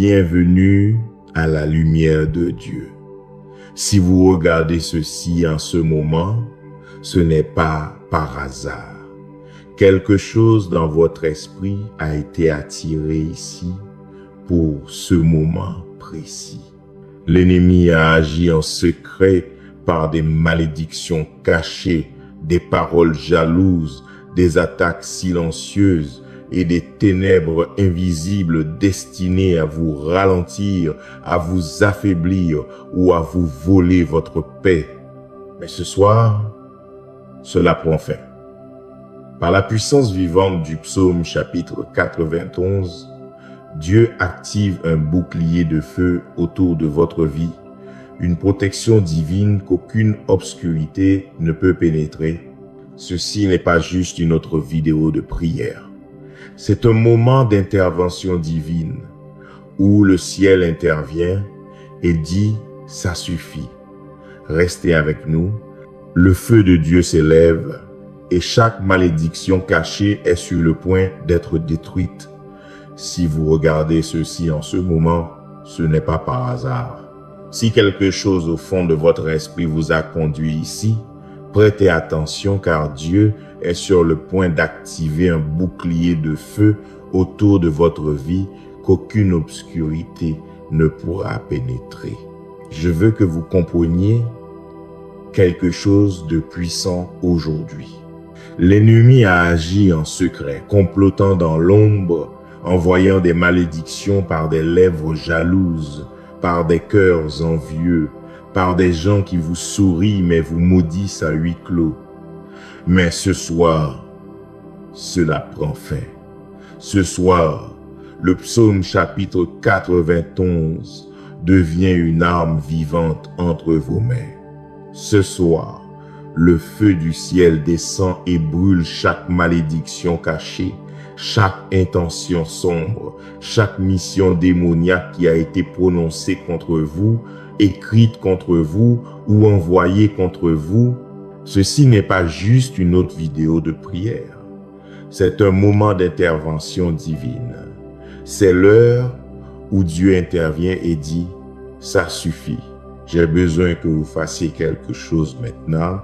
Bienvenue à la lumière de Dieu. Si vous regardez ceci en ce moment, ce n'est pas par hasard. Quelque chose dans votre esprit a été attiré ici pour ce moment précis. L'ennemi a agi en secret par des malédictions cachées, des paroles jalouses, des attaques silencieuses et des ténèbres invisibles destinées à vous ralentir, à vous affaiblir ou à vous voler votre paix. Mais ce soir, cela prend fin. Par la puissance vivante du psaume chapitre 91, Dieu active un bouclier de feu autour de votre vie, une protection divine qu'aucune obscurité ne peut pénétrer. Ceci n'est pas juste une autre vidéo de prière. C'est un moment d'intervention divine où le ciel intervient et dit « ça suffit ». Restez avec nous, le feu de Dieu s'élève et chaque malédiction cachée est sur le point d'être détruite. Si vous regardez ceci en ce moment, ce n'est pas par hasard. Si quelque chose au fond de votre esprit vous a conduit ici, prêtez attention car Dieu est sur le point d'activer un bouclier de feu autour de votre vie qu'aucune obscurité ne pourra pénétrer. Je veux que vous compreniez quelque chose de puissant aujourd'hui. L'ennemi a agi en secret, complotant dans l'ombre, envoyant des malédictions par des lèvres jalouses, par des cœurs envieux, par des gens qui vous sourient mais vous maudissent à huis clos. Mais ce soir, cela prend fin. Ce soir, le psaume chapitre 91 devient une arme vivante entre vos mains. Ce soir, le feu du ciel descend et brûle chaque malédiction cachée, chaque intention sombre, chaque mission démoniaque qui a été prononcée contre vous, écrite contre vous ou envoyée contre vous. Ceci n'est pas juste une autre vidéo de prière. C'est un moment d'intervention divine. C'est l'heure où Dieu intervient et dit « ça suffit, j'ai besoin que vous fassiez quelque chose maintenant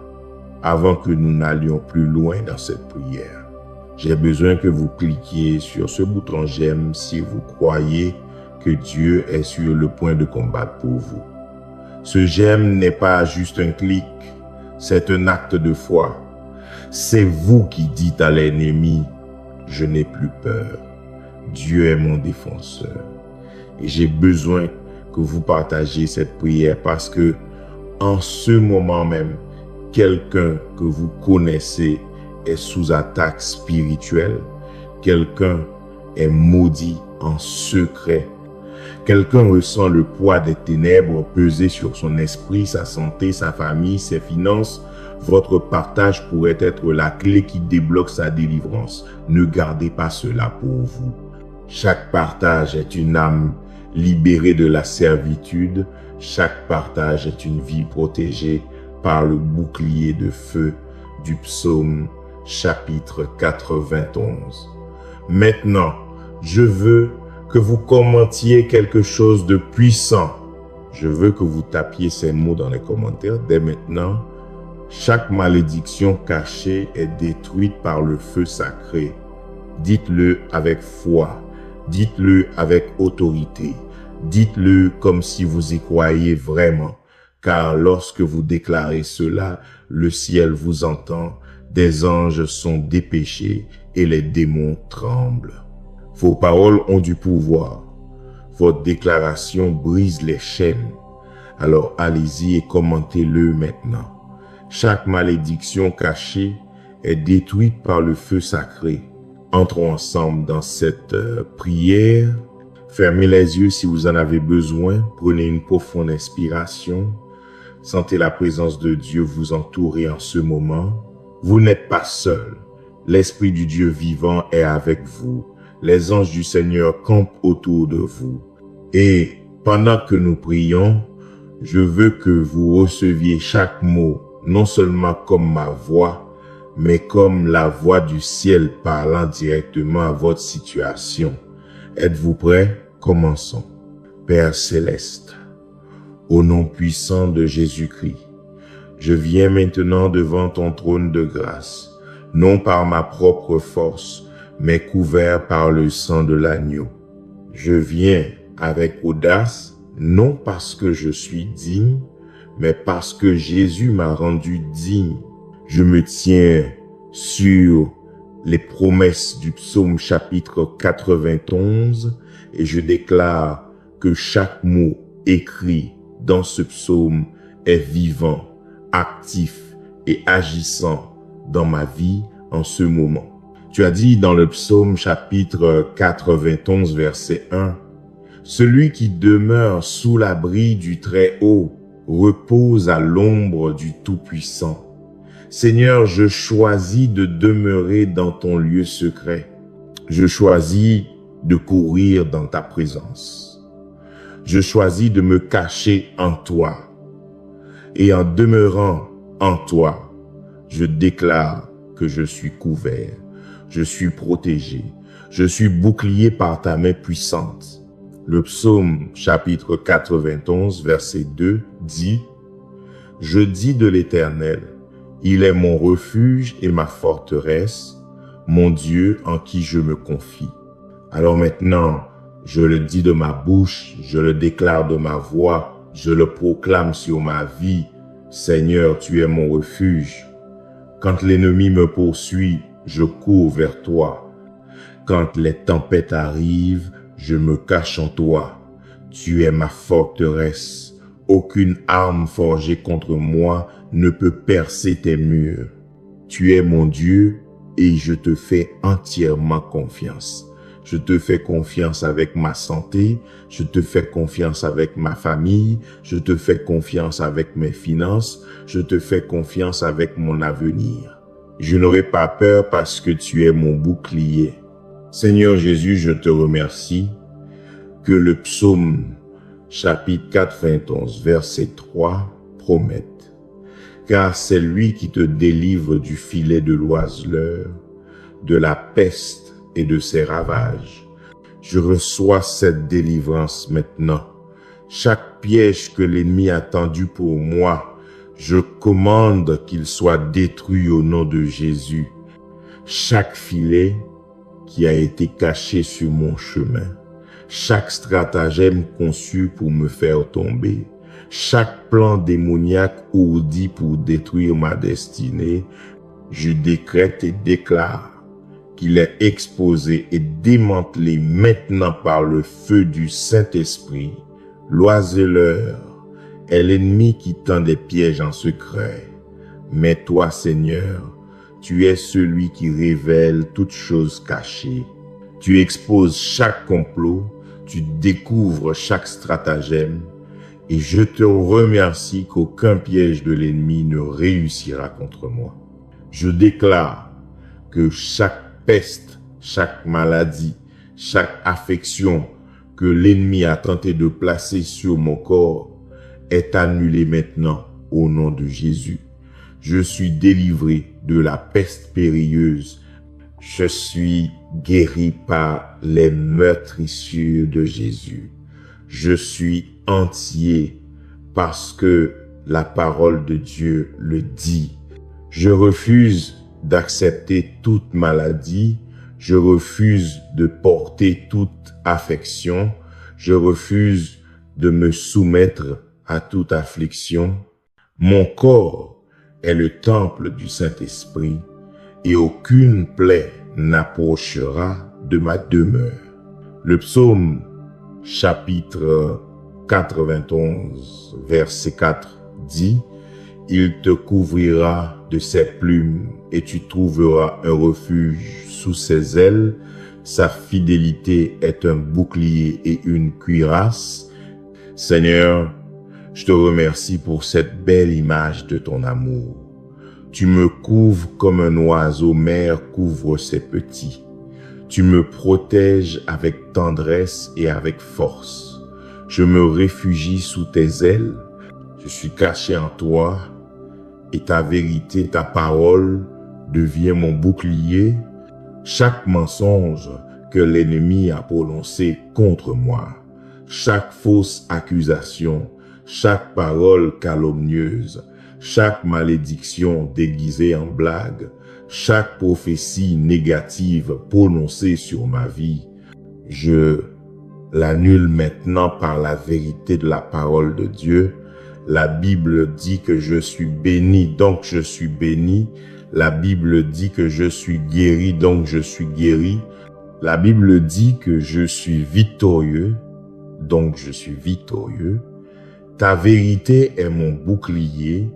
avant que nous n'allions plus loin dans cette prière. J'ai besoin que vous cliquiez sur ce bouton j'aime si vous croyez que Dieu est sur le point de combattre pour vous. Ce j'aime n'est pas juste un clic, c'est un acte de foi. C'est vous qui dites à l'ennemi, je n'ai plus peur. Dieu est mon défenseur. Et j'ai besoin que vous partagiez cette prière parce que en ce moment même, quelqu'un que vous connaissez est sous attaque spirituelle. Quelqu'un est maudit en secret. Quelqu'un ressent le poids des ténèbres peser sur son esprit, sa santé, sa famille, ses finances. Votre partage pourrait être la clé qui débloque sa délivrance. Ne gardez pas cela pour vous. Chaque partage est une âme libérée de la servitude. Chaque partage est une vie protégée par le bouclier de feu du psaume chapitre 91. Maintenant, je veux que vous commentiez quelque chose de puissant. Je veux que vous tapiez ces mots dans les commentaires dès maintenant. Chaque malédiction cachée est détruite par le feu sacré. Dites-le avec foi. Dites-le avec autorité. Dites-le comme si vous y croyez vraiment. Car lorsque vous déclarez cela, le ciel vous entend, des anges sont dépêchés et les démons tremblent. Vos paroles ont du pouvoir. Votre déclaration brise les chaînes. Alors allez-y et commentez-le maintenant. Chaque malédiction cachée est détruite par le feu sacré. Entrons ensemble dans cette prière. Fermez les yeux si vous en avez besoin. Prenez une profonde inspiration. Sentez la présence de Dieu vous entourer en ce moment. Vous n'êtes pas seul. L'Esprit du Dieu vivant est avec vous. Les anges du Seigneur campent autour de vous. Et pendant que nous prions, je veux que vous receviez chaque mot, non seulement comme ma voix, mais comme la voix du ciel parlant directement à votre situation. Êtes-vous prêts? Commençons. Père céleste, au nom puissant de Jésus-Christ, je viens maintenant devant ton trône de grâce, non par ma propre force, mais couvert par le sang de l'agneau. Je viens avec audace, non parce que je suis digne, mais parce que Jésus m'a rendu digne. Je me tiens sur les promesses du psaume chapitre 91 et je déclare que chaque mot écrit dans ce psaume est vivant, actif et agissant dans ma vie en ce moment. Tu as dit dans le psaume chapitre 91 verset 1, « Celui qui demeure sous l'abri du Très-Haut repose à l'ombre du Tout-Puissant. Seigneur, je choisis de demeurer dans ton lieu secret. Je choisis de courir dans ta présence. Je choisis de me cacher en toi. Et en demeurant en toi, je déclare que je suis couvert. Je suis protégé. Je suis bouclier par ta main puissante. » Le psaume chapitre 91 verset 2 dit « Je dis de l'Éternel, il est mon refuge et ma forteresse, mon Dieu en qui je me confie. » Alors maintenant, je le dis de ma bouche, je le déclare de ma voix, je le proclame sur ma vie. Seigneur, tu es mon refuge. Quand l'ennemi me poursuit, je cours vers toi. Quand les tempêtes arrivent, je me cache en toi. Tu es ma forteresse. Aucune arme forgée contre moi ne peut percer tes murs. Tu es mon Dieu et je te fais entièrement confiance. Je te fais confiance avec ma santé, je te fais confiance avec ma famille, je te fais confiance avec mes finances, je te fais confiance avec mon avenir. Je n'aurai pas peur parce que tu es mon bouclier. Seigneur Jésus, je te remercie que le psaume chapitre 91 verset 3 promette. Car c'est lui qui te délivre du filet de l'oiseleur, de la peste et de ses ravages. Je reçois cette délivrance maintenant. Chaque piège que l'ennemi a tendu pour moi, je commande qu'il soit détruit au nom de Jésus. Chaque filet qui a été caché sur mon chemin, chaque stratagème conçu pour me faire tomber, chaque plan démoniaque ourdi pour détruire ma destinée, je décrète et déclare qu'il est exposé et démantelé maintenant par le feu du Saint-Esprit. L'oiseleur est l'ennemi qui tend des pièges en secret. Mais toi, Seigneur, tu es celui qui révèle toutes choses cachées. Tu exposes chaque complot, tu découvres chaque stratagème, et je te remercie qu'aucun piège de l'ennemi ne réussira contre moi. Je déclare que chaque peste, chaque maladie, chaque affection que l'ennemi a tenté de placer sur mon corps est annulée maintenant au nom de Jésus. Je suis délivré de la peste périlleuse. Je suis guéri par les meurtrissures de Jésus. Je suis entier parce que la parole de Dieu le dit. Je refuse d'accepter toute maladie. Je refuse de porter toute affection. Je refuse de me soumettre à toute affliction. Mon corps est le temple du Saint-Esprit et aucune plaie n'approchera de ma demeure. Le psaume chapitre 91 verset 4 dit « Il te couvrira de ses plumes et tu trouveras un refuge sous ses ailes. Sa fidélité est un bouclier et une cuirasse. » Seigneur, je te remercie pour cette belle image de ton amour. Tu me couvres comme un oiseau mère couvre ses petits. Tu me protèges avec tendresse et avec force. Je me réfugie sous tes ailes. Je suis caché en toi et ta vérité, ta parole devient mon bouclier. Chaque mensonge que l'ennemi a prononcé contre moi chaque fausse accusation, chaque parole calomnieuse, chaque malédiction déguisée en blague, chaque prophétie négative prononcée sur ma vie, je l'annule maintenant par la vérité de la parole de Dieu. La Bible dit que je suis béni, donc je suis béni. La Bible dit que je suis guéri, donc je suis guéri. La Bible dit que je suis victorieux, donc je suis victorieux. Ta vérité est mon bouclier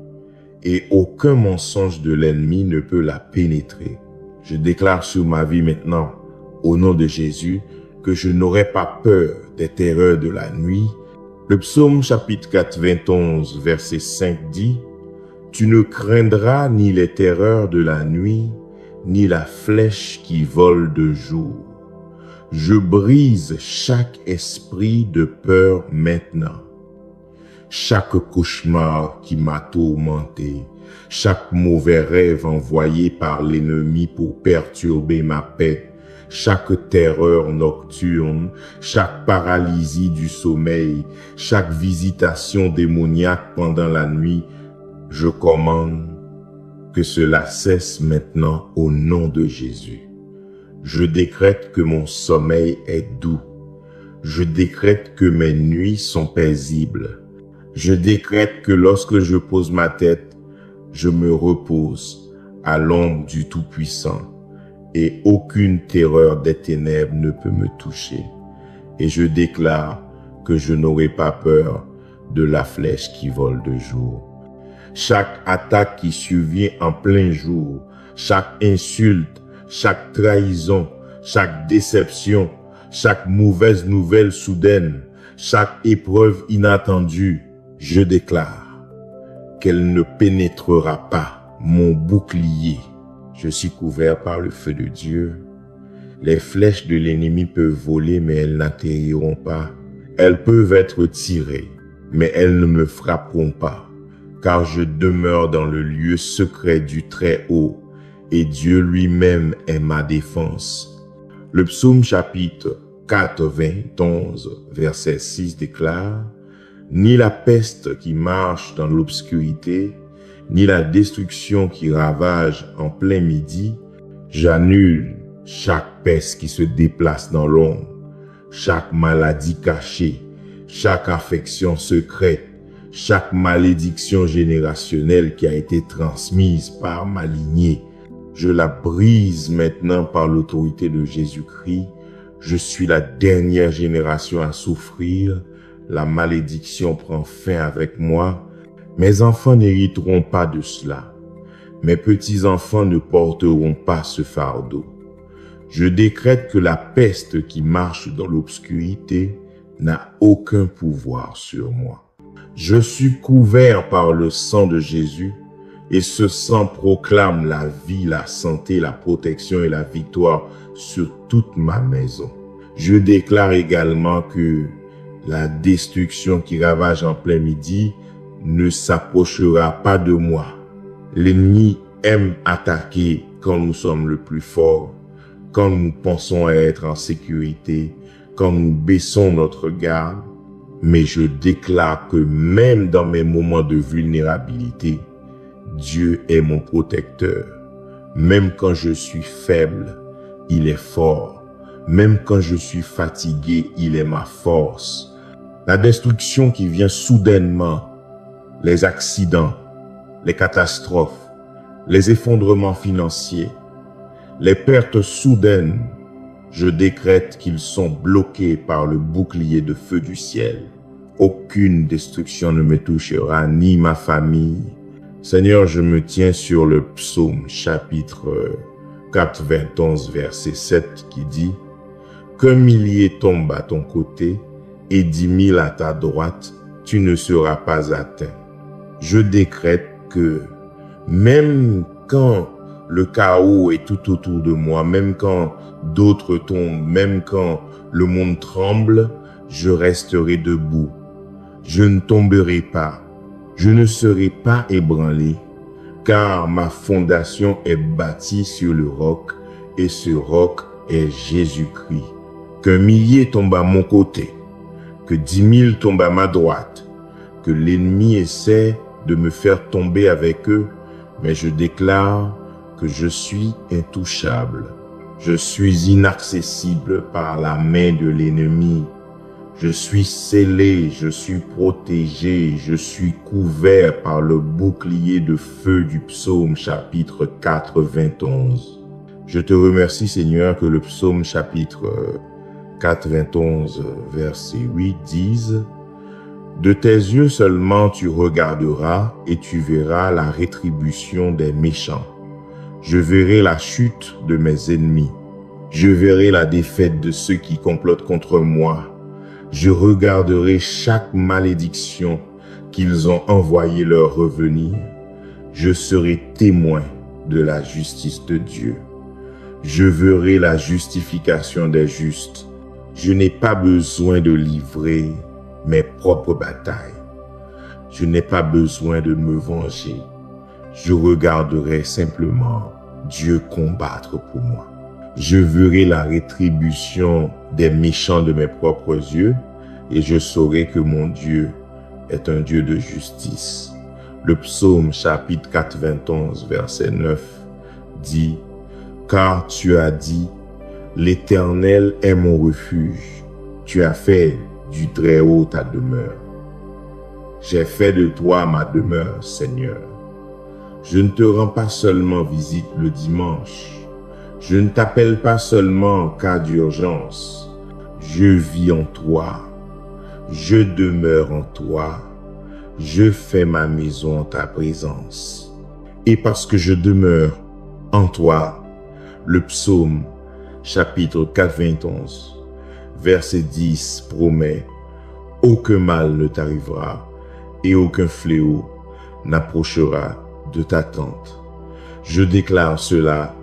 et aucun mensonge de l'ennemi ne peut la pénétrer. Je déclare sur ma vie maintenant, au nom de Jésus, que je n'aurai pas peur des terreurs de la nuit. Le psaume chapitre 91, verset 5 dit, « Tu ne craindras ni les terreurs de la nuit, ni la flèche qui vole de jour. Je brise chaque esprit de peur maintenant. Chaque cauchemar qui m'a tourmenté, chaque mauvais rêve envoyé par l'ennemi pour perturber ma paix, chaque terreur nocturne, chaque paralysie du sommeil, chaque visitation démoniaque pendant la nuit, je commande que cela cesse maintenant au nom de Jésus. Je décrète que mon sommeil est doux. Je décrète que mes nuits sont paisibles. Je décrète que lorsque je pose ma tête, je me repose à l'ombre du Tout-Puissant et aucune terreur des ténèbres ne peut me toucher. Et je déclare que je n'aurai pas peur de la flèche qui vole de jour. Chaque attaque qui survient en plein jour, chaque insulte, chaque trahison, chaque déception, chaque mauvaise nouvelle soudaine, chaque épreuve inattendue, je déclare qu'elle ne pénétrera pas mon bouclier. Je suis couvert par le feu de Dieu. Les flèches de l'ennemi peuvent voler, mais elles n'atterriront pas. Elles peuvent être tirées, mais elles ne me frapperont pas, car je demeure dans le lieu secret du Très-Haut, et Dieu lui-même est ma défense. Le psaume chapitre 91, verset 6 déclare, « Ni la peste qui marche dans l'obscurité, ni la destruction qui ravage en plein midi, j'annule chaque peste qui se déplace dans l'ombre, chaque maladie cachée, chaque affection secrète, chaque malédiction générationnelle qui a été transmise par ma lignée. Je la brise maintenant par l'autorité de Jésus-Christ. Je suis la dernière génération à souffrir. La malédiction prend fin avec moi. Mes enfants n'hériteront pas de cela. Mes petits-enfants ne porteront pas ce fardeau. Je décrète que la peste qui marche dans l'obscurité n'a aucun pouvoir sur moi. Je suis couvert par le sang de Jésus et ce sang proclame la vie, la santé, la protection et la victoire sur toute ma maison. Je déclare également que la destruction qui ravage en plein midi ne s'approchera pas de moi. L'ennemi aime attaquer quand nous sommes le plus fort, quand nous pensons être en sécurité, quand nous baissons notre garde. Mais je déclare que même dans mes moments de vulnérabilité, Dieu est mon protecteur. Même quand je suis faible, il est fort. Même quand je suis fatigué, il est ma force. La destruction qui vient soudainement, les accidents, les catastrophes, les effondrements financiers, les pertes soudaines, je décrète qu'ils sont bloqués par le bouclier de feu du ciel. Aucune destruction ne me touchera, ni ma famille. Seigneur, je me tiens sur le psaume chapitre 91, verset 7 qui dit « Qu'un millier tombe à ton côté et 10 000 à ta droite, tu ne seras pas atteint. » Je décrète que même quand le chaos est tout autour de moi, même quand d'autres tombent, même quand le monde tremble, je resterai debout. Je ne tomberai pas. Je ne serai pas ébranlé, car ma fondation est bâtie sur le roc, et ce roc est Jésus-Christ. Qu'un millier tombe à mon côté, que 10 000 tombent à ma droite, que l'ennemi essaie de me faire tomber avec eux, mais je déclare que je suis intouchable. Je suis inaccessible par la main de l'ennemi. Je suis scellé, je suis protégé, je suis couvert par le bouclier de feu du psaume chapitre 91. Je te remercie Seigneur que le psaume chapitre 91 verset 8 dise « De tes yeux seulement tu regarderas et tu verras la rétribution des méchants. Je verrai la chute de mes ennemis. Je verrai la défaite de ceux qui complotent contre moi. Je regarderai chaque malédiction qu'ils ont envoyé leur revenir. Je serai témoin de la justice de Dieu. Je verrai la justification des justes. Je n'ai pas besoin de livrer mes propres batailles. Je n'ai pas besoin de me venger. Je regarderai simplement Dieu combattre pour moi. Je verrai la rétribution des méchants de mes propres yeux et je saurai que mon Dieu est un Dieu de justice. Le psaume chapitre 91 verset 9 dit « Car tu as dit, l'Éternel est mon refuge. Tu as fait du Très-Haut ta demeure. J'ai fait de toi ma demeure, Seigneur. Je ne te rends pas seulement visite le dimanche. Je ne t'appelle pas seulement en cas d'urgence. Je vis en toi. Je demeure en toi. Je fais ma maison en ta présence. Et parce que je demeure en toi, le psaume chapitre 91 verset 10 promet « Aucun mal ne t'arrivera et aucun fléau n'approchera de ta tente. » Je déclare cela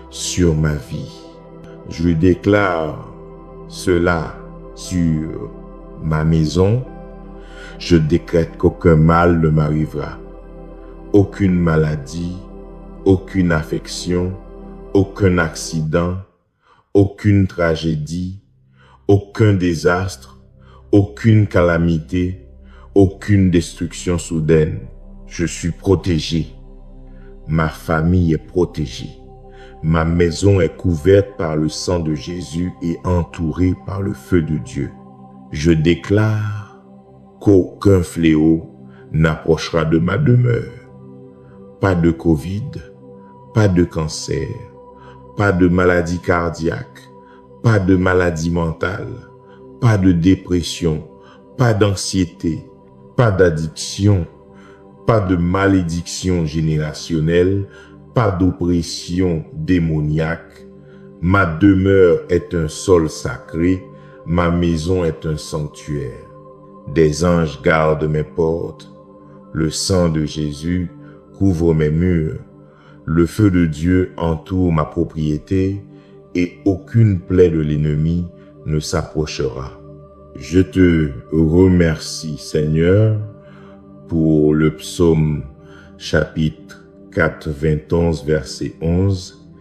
sur ma vie. Je déclare cela sur ma maison. Je décrète qu'aucun mal ne m'arrivera. Aucune maladie, aucune affection, aucun accident, aucune tragédie, aucun désastre, aucune calamité, aucune destruction soudaine. Je suis protégé. Ma famille est protégée. Ma maison est couverte par le sang de Jésus et entourée par le feu de Dieu. Je déclare qu'aucun fléau n'approchera de ma demeure. Pas de Covid, pas de cancer, pas de maladie cardiaque, pas de maladie mentale, pas de dépression, pas d'anxiété, pas d'addiction, pas de malédiction générationnelle, pas d'oppression démoniaque. Ma demeure est un sol sacré, ma maison est un sanctuaire. Des anges gardent mes portes, le sang de Jésus couvre mes murs, le feu de Dieu entoure ma propriété et aucune plaie de l'ennemi ne s'approchera. Je te remercie, Seigneur, pour le psaume chapitre 91 verset 11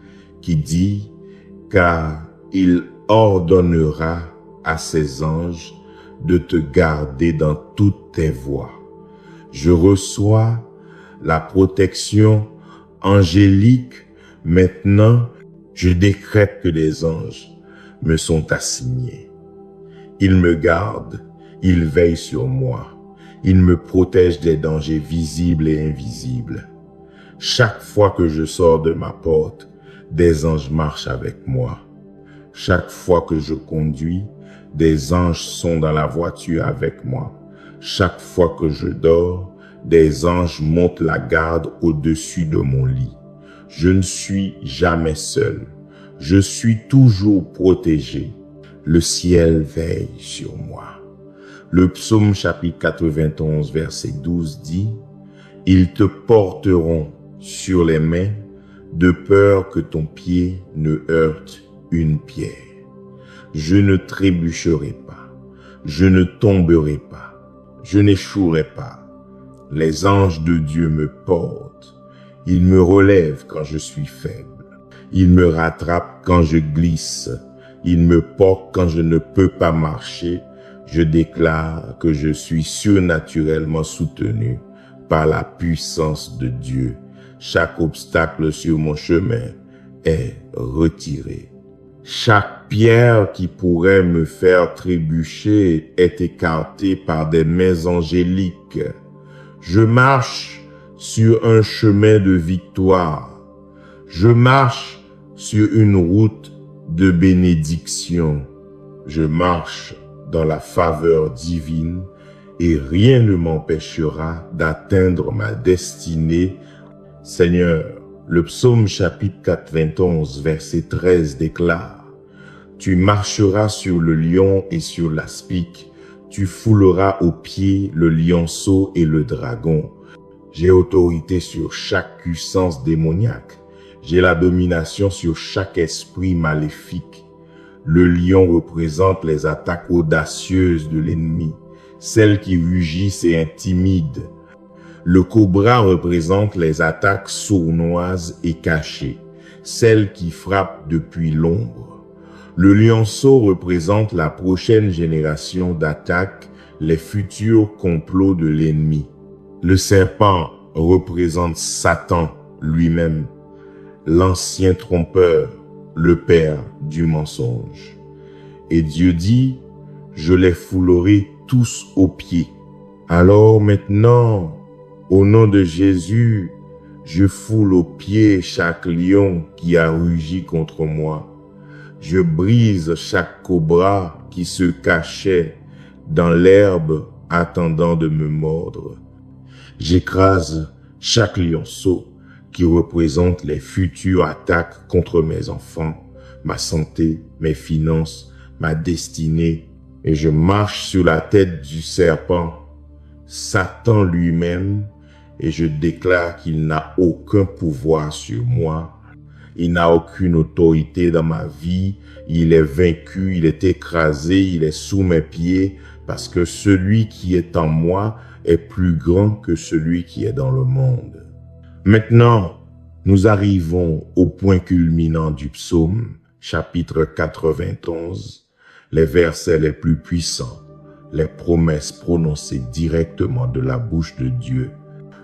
qui dit « Car il ordonnera à ses anges de te garder dans toutes tes voies. » Je reçois la protection angélique. Maintenant, je décrète que des anges me sont assignés. Ils me gardent, ils veillent sur moi. Ils me protègent des dangers visibles et invisibles. Chaque fois que je sors de ma porte, des anges marchent avec moi. Chaque fois que je conduis, des anges sont dans la voiture avec moi. Chaque fois que je dors, des anges montent la garde au-dessus de mon lit. Je ne suis jamais seul. Je suis toujours protégé. Le ciel veille sur moi. Le psaume chapitre 91 verset 12 dit « Ils te porteront sur les mains de peur que ton pied ne heurte une pierre. Je ne trébucherai pas, je ne tomberai pas, je n'échouerai pas. Les anges de Dieu me portent, ils me relèvent quand je suis faible, ils me rattrapent quand je glisse, ils me portent quand je ne peux pas marcher. Je déclare que je suis surnaturellement soutenu par la puissance de Dieu. Chaque obstacle sur mon chemin est retiré. Chaque pierre qui pourrait me faire trébucher est écartée par des mains angéliques. Je marche sur un chemin de victoire. Je marche sur une route de bénédiction. Je marche dans la faveur divine et rien ne m'empêchera d'atteindre ma destinée. Seigneur, le psaume chapitre 91, verset 13 déclare: Tu marcheras sur le lion et sur l'aspic, tu fouleras aux pieds le lionceau et le dragon. J'ai autorité sur chaque puissance démoniaque. J'ai la domination sur chaque esprit maléfique. Le lion représente les attaques audacieuses de l'ennemi, celles qui rugissent et intimident. Le cobra représente les attaques sournoises et cachées, celles qui frappent depuis l'ombre. Le lionceau représente la prochaine génération d'attaques, les futurs complots de l'ennemi. Le serpent représente Satan lui-même, l'ancien trompeur, le père du mensonge. Et Dieu dit: je les foulerai tous aux pieds. Alors maintenant, au nom de Jésus, je foule aux pieds chaque lion qui a rugi contre moi. Je brise chaque cobra qui se cachait dans l'herbe attendant de me mordre. J'écrase chaque lionceau qui représente les futures attaques contre mes enfants, ma santé, mes finances, ma destinée, et je marche sur la tête du serpent, Satan lui-même, et je déclare qu'il n'a aucun pouvoir sur moi. Il n'a aucune autorité dans ma vie. Il est vaincu, il est écrasé, il est sous mes pieds, parce que celui qui est en moi est plus grand que celui qui est dans le monde. Maintenant, nous arrivons au point culminant du psaume, chapitre 91, les versets les plus puissants, les promesses prononcées directement de la bouche de Dieu.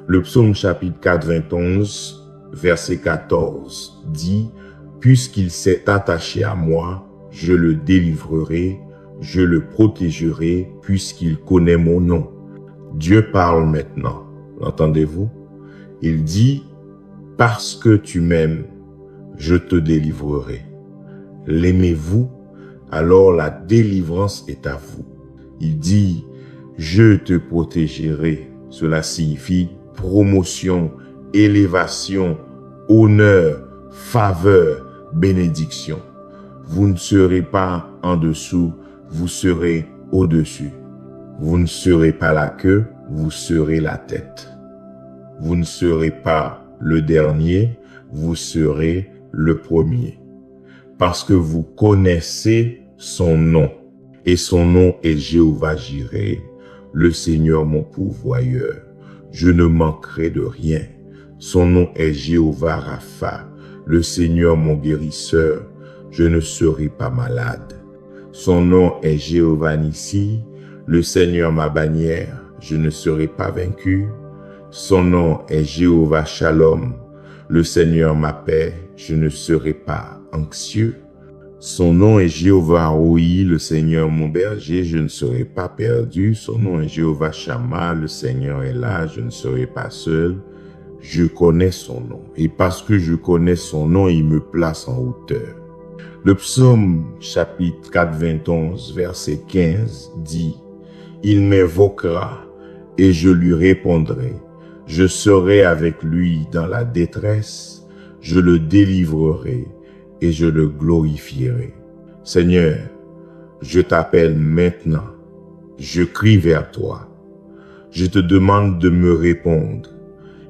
Le psaume chapitre 91, verset 14 dit: « Puisqu'il s'est attaché à moi, je le délivrerai, je le protégerai, puisqu'il connaît mon nom. » Dieu parle maintenant, l'entendez-vous? Il dit: « Parce que tu m'aimes, je te délivrerai. » L'aimez-vous? Alors la délivrance est à vous. Il dit: « Je te protégerai. » Cela signifie promotion, élévation, honneur, faveur, bénédiction. Vous ne serez pas en dessous, vous serez au-dessus. Vous ne serez pas la queue, vous serez la tête. Vous ne serez pas le dernier, vous serez le premier. Parce que vous connaissez son nom. Et son nom est Jéhovah Jireh, le Seigneur mon pourvoyeur. Je ne manquerai de rien. Son nom est Jéhovah Rapha, le Seigneur mon guérisseur. Je ne serai pas malade. Son nom est Jéhovah Nissi, le Seigneur ma bannière. Je ne serai pas vaincu. Son nom est Jéhovah Shalom, le Seigneur ma paix. Je ne serai pas anxieux. Son nom est Jéhovah Roi, le Seigneur mon berger, je ne serai pas perdu. Son nom est Jéhovah Shammah, le Seigneur est là, je ne serai pas seul. Je connais son nom, et parce que je connais son nom, il me place en hauteur. Le psaume chapitre 91, verset 15 dit: « Il m'invoquera, et je lui répondrai. Je serai avec lui dans la détresse, je le délivrerai. Et je le glorifierai. » Seigneur, je t'appelle maintenant. Je crie vers toi. Je te demande de me répondre.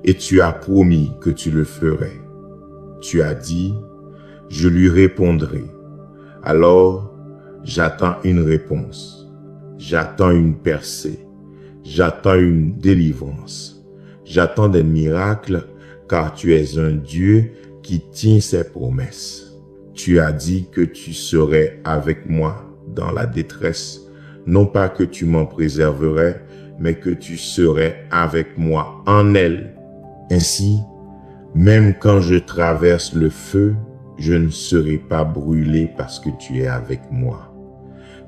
Et tu as promis que tu le ferais. Tu as dit: « Je lui répondrai. » Alors, j'attends une réponse. J'attends une percée. J'attends une délivrance. J'attends des miracles, car tu es un Dieu qui tient ses promesses. Tu as dit que tu serais avec moi dans la détresse. non pas que tu m'en préserverais, mais que tu serais avec moi en elle. Ainsi, même quand je traverse le feu, je ne serai pas brûlé parce que tu es avec moi.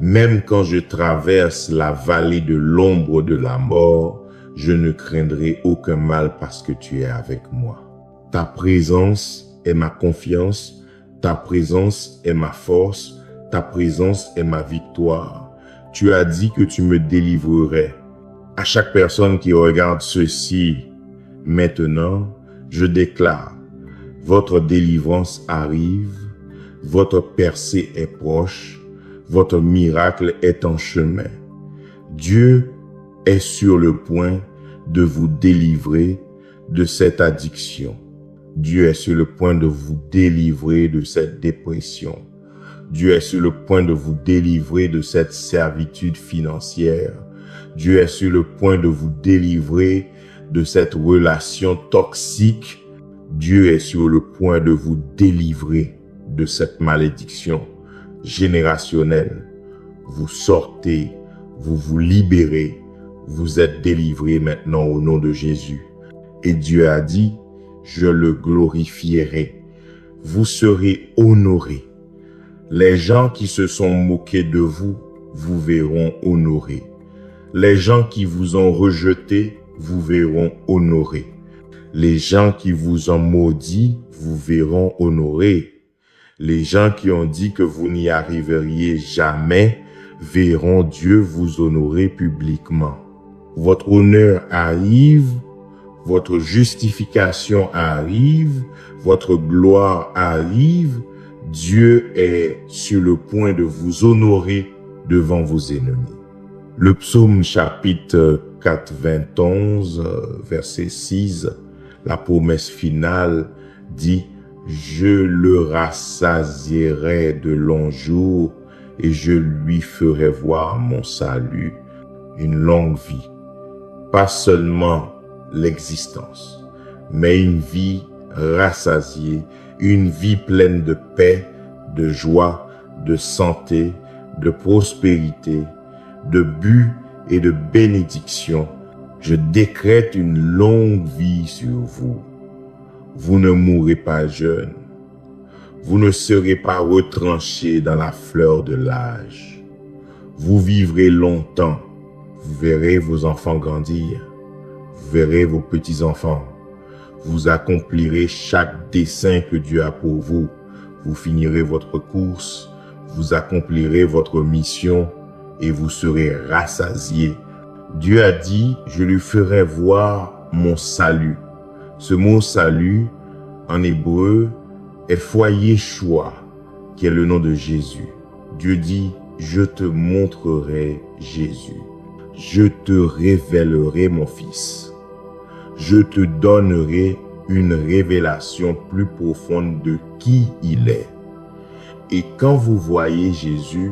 Même quand je traverse la vallée de l'ombre de la mort, je ne craindrai aucun mal parce que tu es avec moi. Ta présence est ma confiance, ta présence est ma force, ta présence est ma victoire. Tu as dit que tu me délivrerais. À chaque personne qui regarde ceci, maintenant, je déclare, votre délivrance arrive, votre percée est proche, votre miracle est en chemin. Dieu est sur le point de vous délivrer de cette addiction. Dieu est sur le point de vous délivrer de cette dépression. Dieu est sur le point de vous délivrer de cette servitude financière. Dieu est sur le point de vous délivrer de cette relation toxique. Dieu est sur le point de vous délivrer de cette malédiction générationnelle. Vous sortez, vous vous libérez, vous êtes délivrés maintenant au nom de Jésus. Et Dieu a dit, je le glorifierai. Vous serez honorés. Les gens qui se sont moqués de vous, vous verront honorés. Les gens qui vous ont rejeté, vous verront honorés. Les gens qui vous ont maudit, vous verront honorés. Les gens qui ont dit que vous n'y arriveriez jamais, verront Dieu vous honorer publiquement. Votre honneur arrive, votre justification arrive, votre gloire arrive. Dieu est sur le point de vous honorer devant vos ennemis. Le psaume chapitre 91, verset 6, la promesse finale dit « Je le rassasierai de longs jours et je lui ferai voir mon salut, une longue vie. » Pas seulement l'existence, mais une vie rassasiée, une vie pleine de paix, de joie, de santé, de prospérité, de but et de bénédiction. Je décrète une longue vie sur vous. Vous ne mourrez pas jeune. Vous ne serez pas retranché dans la fleur de l'âge. Vous vivrez longtemps. Vous verrez vos enfants grandir. Vous verrez vos petits-enfants. Vous accomplirez chaque dessein que Dieu a pour vous. Vous finirez votre course. Vous accomplirez votre mission et vous serez rassasiés. Dieu a dit, je lui ferai voir mon salut. Ce mot salut, en hébreu, est Yeshua, qui est le nom de Jésus. Dieu dit, je te montrerai Jésus. Je te révélerai mon fils. Je te donnerai une révélation plus profonde de qui il est. Et quand vous voyez Jésus,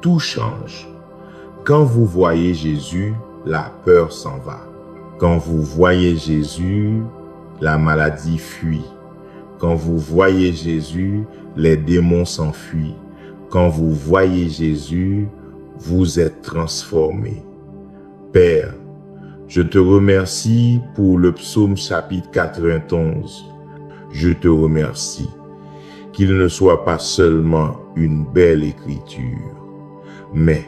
tout change. Quand vous voyez Jésus, la peur s'en va. Quand vous voyez Jésus, la maladie fuit. Quand vous voyez Jésus, les démons s'enfuient. Quand vous voyez Jésus, vous êtes transformés. Père, je te remercie pour le psaume chapitre 91. Je te remercie qu'il ne soit pas seulement une belle écriture, mais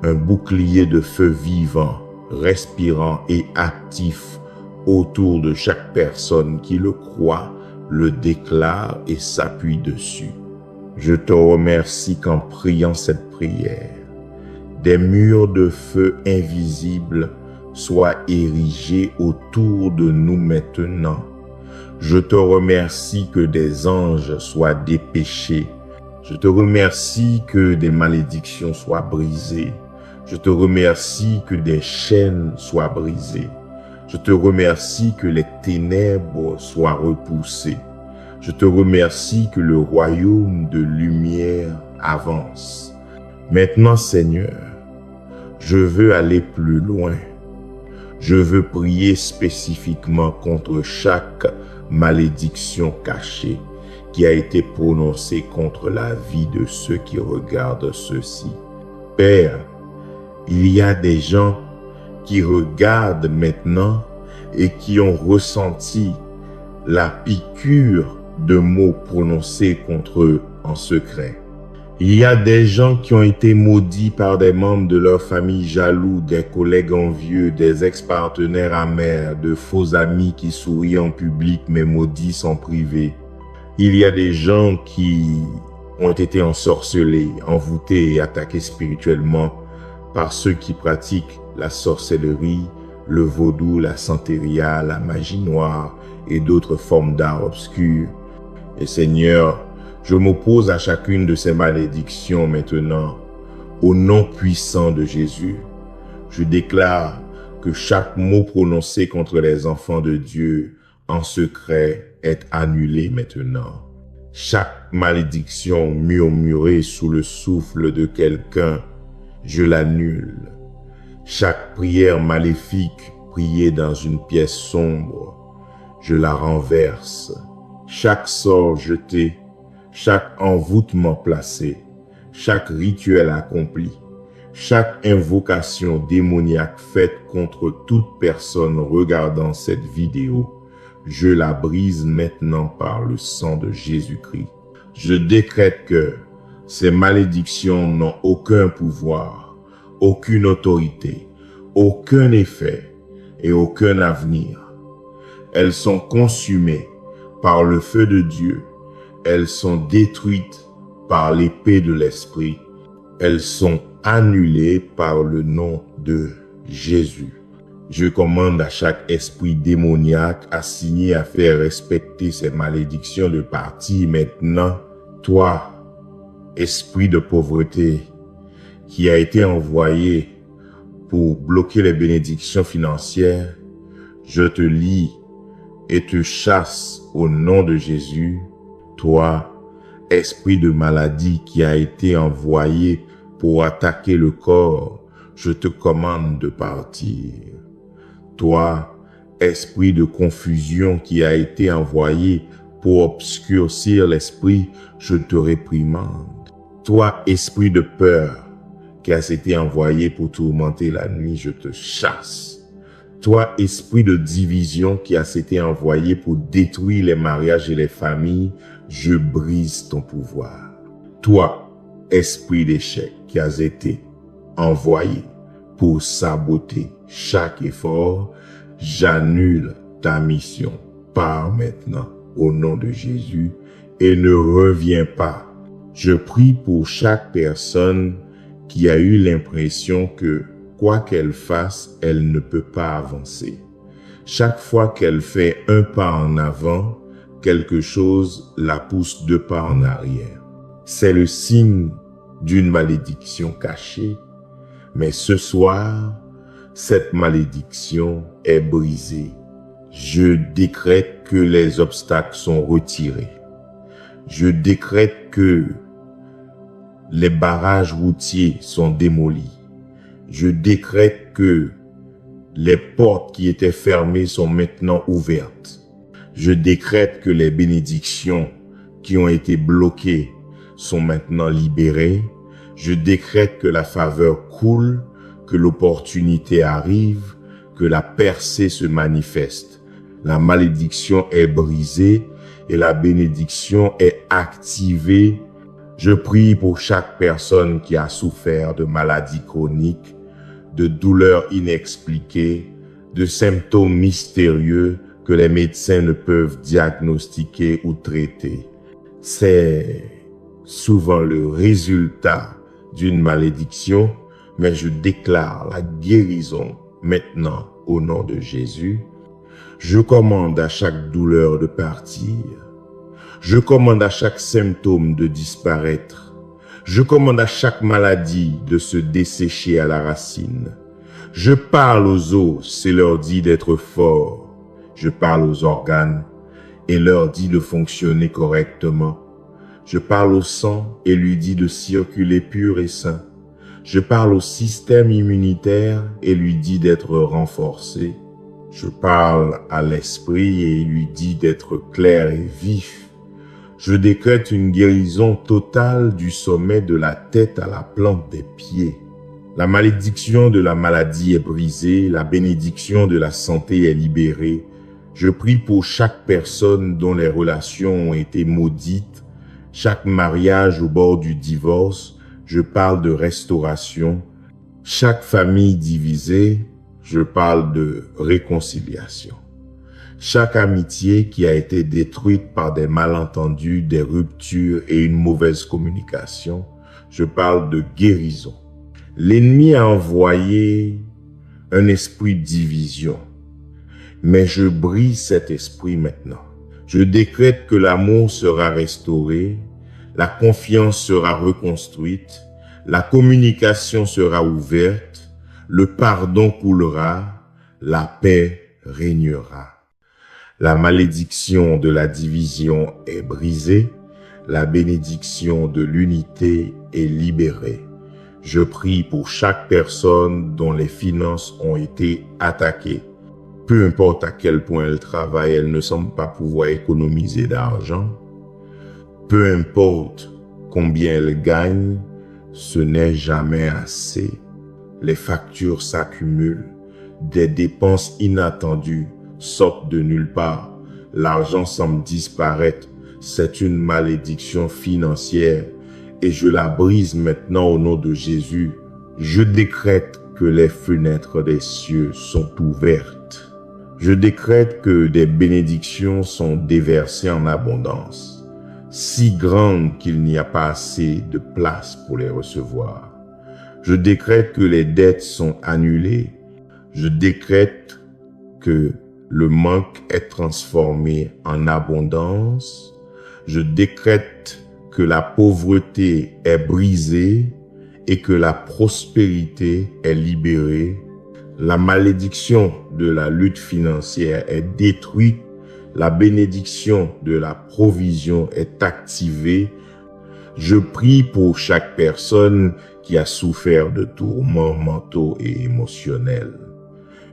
un bouclier de feu vivant, respirant et actif autour de chaque personne qui le croit, le déclare et s'appuie dessus. Je te remercie qu'en priant cette prière, des murs de feu invisibles soient érigés autour de nous maintenant. Je te remercie que des anges soient dépêchés. Je te remercie que des malédictions soient brisées. Je te remercie que des chaînes soient brisées. Je te remercie que les ténèbres soient repoussées. Je te remercie que le royaume de lumière avance. Maintenant, Seigneur, je veux aller plus loin. Je veux prier spécifiquement contre chaque malédiction cachée qui a été prononcée contre la vie de ceux qui regardent ceci. Père, Il y a des gens qui regardent maintenant et qui ont ressenti la piqûre de mots prononcés contre eux en secret. Il y a des gens qui ont été maudits par des membres de leur famille jaloux, des collègues envieux, des ex-partenaires amers, de faux amis qui sourient en public mais maudissent en privé. Il y a des gens qui ont été ensorcelés, envoûtés et attaqués spirituellement par ceux qui pratiquent la sorcellerie, le vaudou, la santeria, la magie noire et d'autres formes d'art obscurs. Et Seigneur, je m'oppose à chacune de ces malédictions maintenant. Au nom puissant de Jésus, je déclare que chaque mot prononcé contre les enfants de Dieu en secret est annulé maintenant. Chaque malédiction murmurée sous le souffle de quelqu'un, je l'annule. Chaque prière maléfique priée dans une pièce sombre, je la renverse. Chaque sort jeté, chaque envoûtement placé, chaque rituel accompli, chaque invocation démoniaque faite contre toute personne regardant cette vidéo, je la brise maintenant par le sang de Jésus-Christ. Je décrète que ces malédictions n'ont aucun pouvoir, aucune autorité, aucun effet et aucun avenir. Elles sont consumées par le feu de Dieu. Elles sont détruites par l'épée de l'Esprit. Elles sont annulées par le nom de Jésus. Je commande à chaque esprit démoniaque assigné à faire respecter ces malédictions de partir maintenant. Toi, esprit de pauvreté, qui a été envoyé pour bloquer les bénédictions financières, je te lie et te chasse au nom de Jésus. Toi, esprit de maladie qui a été envoyé pour attaquer le corps, je te commande de partir. Toi, esprit de confusion qui a été envoyé pour obscurcir l'esprit, je te réprimande. Toi, esprit de peur qui a été envoyé pour tourmenter la nuit, je te chasse. Toi, esprit de division qui a été envoyé pour détruire les mariages et les familles, je brise ton pouvoir. Toi, esprit d'échec qui a été envoyé pour saboter chaque effort, j'annule ta mission. Pars maintenant au nom de Jésus et ne reviens pas. Je prie pour chaque personne qui a eu l'impression que quoi qu'elle fasse, elle ne peut pas avancer. Chaque fois qu'elle fait un pas en avant, quelque chose la pousse 2 pas en arrière. C'est le signe d'une malédiction cachée, mais ce soir, cette malédiction est brisée. Je décrète que les obstacles sont retirés. Je décrète que les barrages routiers sont démolis. Je décrète que les portes qui étaient fermées sont maintenant ouvertes. Je décrète que les bénédictions qui ont été bloquées sont maintenant libérées. Je décrète que la faveur coule, que l'opportunité arrive, que la percée se manifeste. La malédiction est brisée et la bénédiction est activée. Je prie pour chaque personne qui a souffert de maladies chroniques, de douleurs inexpliquées, de symptômes mystérieux que les médecins ne peuvent diagnostiquer ou traiter. C'est souvent le résultat d'une malédiction, mais je déclare la guérison maintenant au nom de Jésus. Je commande à chaque douleur de partir. Je commande à chaque symptôme de disparaître. Je commande à chaque maladie de se dessécher à la racine. Je parle aux os et leur dis d'être forts. Je parle aux organes et leur dis de fonctionner correctement. Je parle au sang et lui dis de circuler pur et sain. Je parle au système immunitaire et lui dis d'être renforcé. Je parle à l'esprit et lui dis d'être clair et vif. Je décrète une guérison totale du sommet de la tête à la plante des pieds. La malédiction de la maladie est brisée, la bénédiction de la santé est libérée. Je prie pour chaque personne dont les relations ont été maudites, chaque mariage au bord du divorce, je parle de restauration. Chaque famille divisée, je parle de réconciliation. Chaque amitié qui a été détruite par des malentendus, des ruptures et une mauvaise communication, je parle de guérison. L'ennemi a envoyé un esprit de division, mais je brise cet esprit maintenant. Je décrète que l'amour sera restauré, la confiance sera reconstruite, la communication sera ouverte, le pardon coulera, la paix régnera. La malédiction de la division est brisée, la bénédiction de l'unité est libérée. Je prie pour chaque personne dont les finances ont été attaquées. Peu importe à quel point elle travaille, elle ne semble pas pouvoir économiser d'argent. Peu importe combien elle gagne, ce n'est jamais assez. Les factures s'accumulent, des dépenses inattendues sortent de nulle part. L'argent semble disparaître. C'est une malédiction financière et je la brise maintenant au nom de Jésus. Je décrète que les fenêtres des cieux sont ouvertes. Je décrète que des bénédictions sont déversées en abondance, si grandes qu'il n'y a pas assez de place pour les recevoir. Je décrète que les dettes sont annulées. Je décrète que le manque est transformé en abondance. Je décrète que la pauvreté est brisée et que la prospérité est libérée. La malédiction de la lutte financière est détruite. La bénédiction de la provision est activée. Je prie pour chaque personne qui a souffert de tourments mentaux et émotionnels.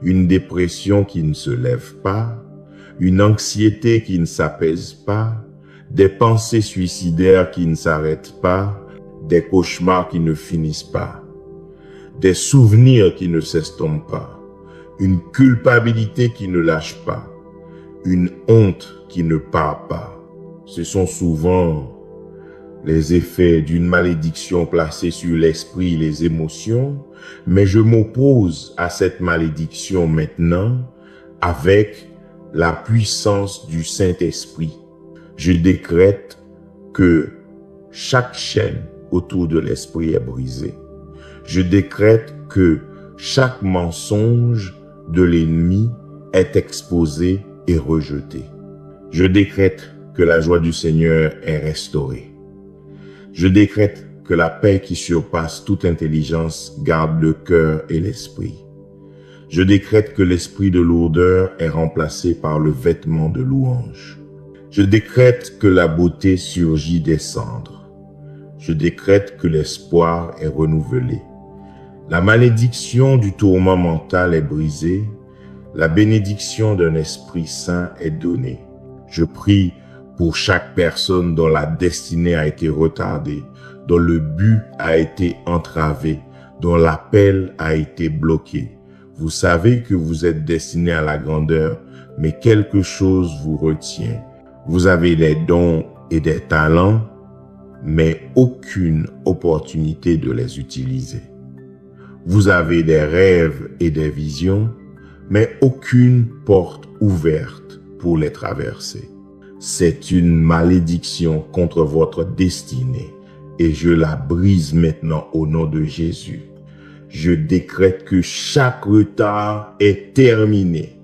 Une dépression qui ne se lève pas, une anxiété qui ne s'apaise pas, des pensées suicidaires qui ne s'arrêtent pas, des cauchemars qui ne finissent pas, des souvenirs qui ne s'estompent pas, une culpabilité qui ne lâche pas, une honte qui ne part pas. Ce sont souvent les effets d'une malédiction placée sur l'esprit et les émotions, mais je m'oppose à cette malédiction maintenant avec la puissance du Saint-Esprit. Je décrète que chaque chaîne autour de l'esprit est brisée. Je décrète que chaque mensonge de l'ennemi est exposé et rejeté. Je décrète que la joie du Seigneur est restaurée. Je décrète que la paix qui surpasse toute intelligence garde le cœur et l'esprit. Je décrète que l'esprit de lourdeur est remplacé par le vêtement de louange. Je décrète que la beauté surgit des cendres. Je décrète que l'espoir est renouvelé. La malédiction du tourment mental est brisée. La bénédiction d'un esprit saint est donnée. Je prie pour chaque personne dont la destinée a été retardée, dont le but a été entravé, dont l'appel a été bloqué. Vous savez que vous êtes destiné à la grandeur, mais quelque chose vous retient. Vous avez des dons et des talents, mais aucune opportunité de les utiliser. Vous avez des rêves et des visions, mais aucune porte ouverte pour les traverser. C'est une malédiction contre votre destinée et je la brise maintenant au nom de Jésus. Je décrète que chaque retard est terminé.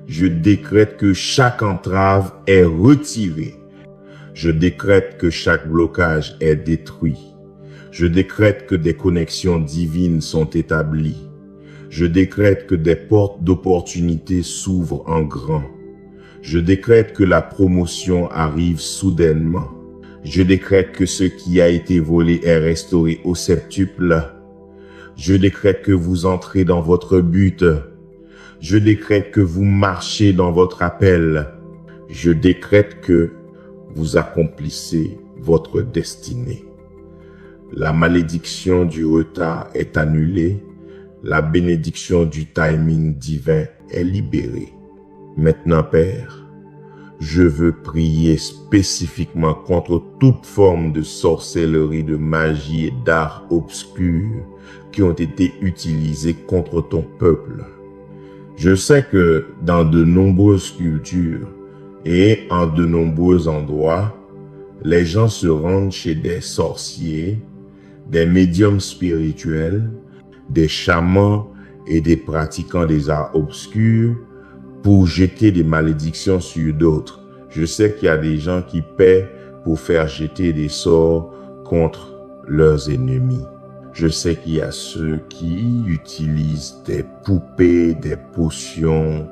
Je décrète que chaque entrave est retirée. Je décrète que chaque blocage est détruit. Je décrète que des connexions divines sont établies. Je décrète que des portes d'opportunité s'ouvrent en grand. Je décrète que la promotion arrive soudainement. Je décrète que ce qui a été volé est restauré au septuple. Je décrète que vous entrez dans votre but. Je décrète que vous marchez dans votre appel. Je décrète que vous accomplissez votre destinée. La malédiction du retard est annulée. La bénédiction du timing divin est libérée. Maintenant, Père, je veux prier spécifiquement contre toute forme de sorcellerie, de magie et d'art obscur qui ont été utilisés contre ton peuple. Je sais que dans de nombreuses cultures et en de nombreux endroits, les gens se rendent chez des sorciers, des médiums spirituels, des chamans et des pratiquants des arts obscurs pour jeter des malédictions sur d'autres. Je sais qu'il y a des gens qui paient pour faire jeter des sorts contre leurs ennemis. Je sais qu'il y a ceux qui utilisent des poupées, des potions,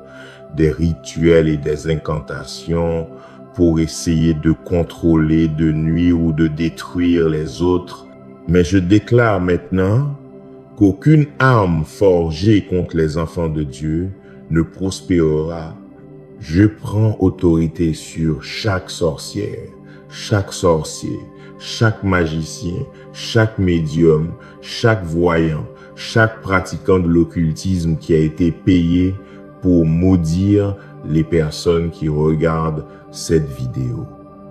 des rituels et des incantations pour essayer de contrôler, de nuire ou de détruire les autres. Mais je déclare maintenant qu'aucune arme forgée contre les enfants de Dieu ne prospérera. Je prends autorité sur chaque sorcière, chaque sorcier, chaque magicien, chaque médium, chaque voyant, chaque pratiquant de l'occultisme qui a été payé pour maudire les personnes qui regardent cette vidéo.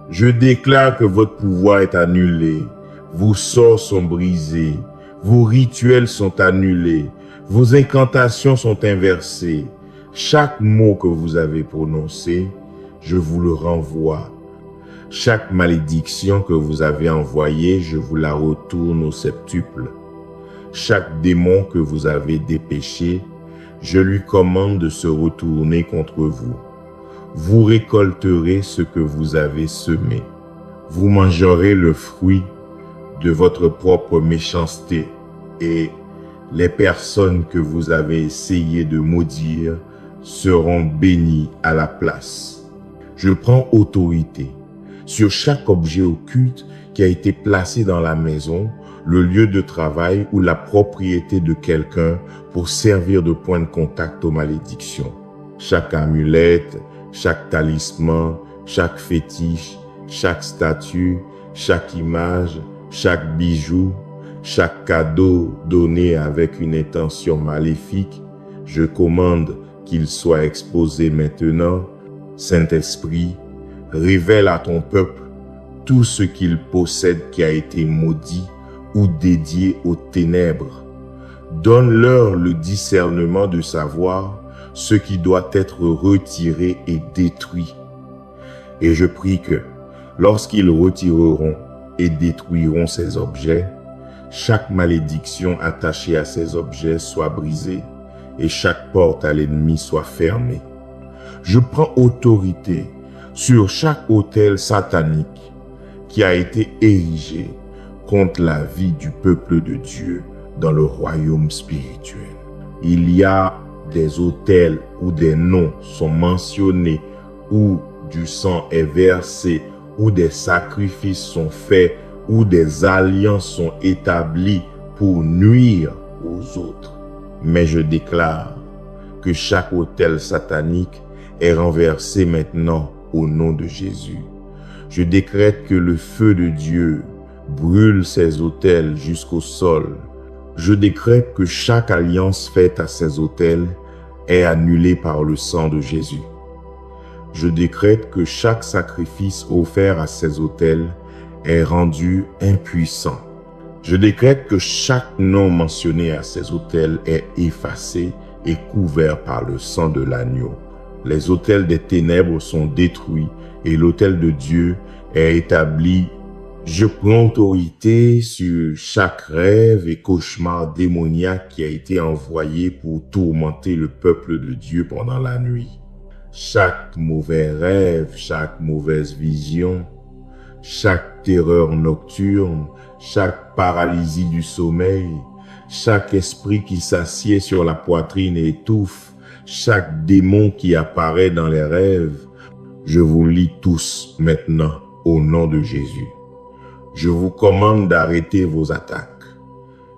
Je déclare que votre pouvoir est annulé, vos sorts sont brisés, vos rituels sont annulés, vos incantations sont inversées. Chaque mot que vous avez prononcé, je vous le renvoie. Chaque malédiction que vous avez envoyée, je vous la retourne au septuple. Chaque démon que vous avez dépêché, je lui commande de se retourner contre vous. Vous récolterez ce que vous avez semé. Vous mangerez le fruit de votre propre méchanceté et les personnes que vous avez essayé de maudire seront bénies à la place. Je prends autorité sur chaque objet occulte qui a été placé dans la maison, le lieu de travail ou la propriété de quelqu'un pour servir de point de contact aux malédictions. Chaque amulette, chaque talisman, chaque fétiche, chaque statue, chaque image, chaque bijou, chaque cadeau donné avec une intention maléfique, je commande qu'il soit exposé maintenant. Saint-Esprit, révèle à ton peuple tout ce qu'il possède qui a été maudit ou dédié aux ténèbres. Donne-leur le discernement de savoir ce qui doit être retiré et détruit. Et je prie que, lorsqu'ils retireront et détruiront ces objets, chaque malédiction attachée à ces objets soit brisée et chaque porte à l'ennemi soit fermée. Je prends autorité sur chaque autel satanique qui a été érigé contre la vie du peuple de Dieu dans le royaume spirituel. Il y a des autels où des noms sont mentionnés, où du sang est versé, où des sacrifices sont faits, où des alliances sont établies pour nuire aux autres. Mais je déclare que chaque autel satanique est renversé maintenant au nom de Jésus. Je décrète que le feu de Dieu brûle ces autels jusqu'au sol. Je décrète que chaque alliance faite à ces autels est annulée par le sang de Jésus. Je décrète que chaque sacrifice offert à ces autels est rendu impuissant. Je décrète que chaque nom mentionné à ces autels est effacé et couvert par le sang de l'agneau. Les autels des ténèbres sont détruits et l'autel de Dieu est établi. Je prends autorité sur chaque rêve et cauchemar démoniaque qui a été envoyé pour tourmenter le peuple de Dieu pendant la nuit. Chaque mauvais rêve, chaque mauvaise vision, chaque terreur nocturne, chaque paralysie du sommeil, chaque esprit qui s'assied sur la poitrine et étouffe, chaque démon qui apparaît dans les rêves, je vous lis tous maintenant au nom de Jésus. Je vous commande d'arrêter vos attaques.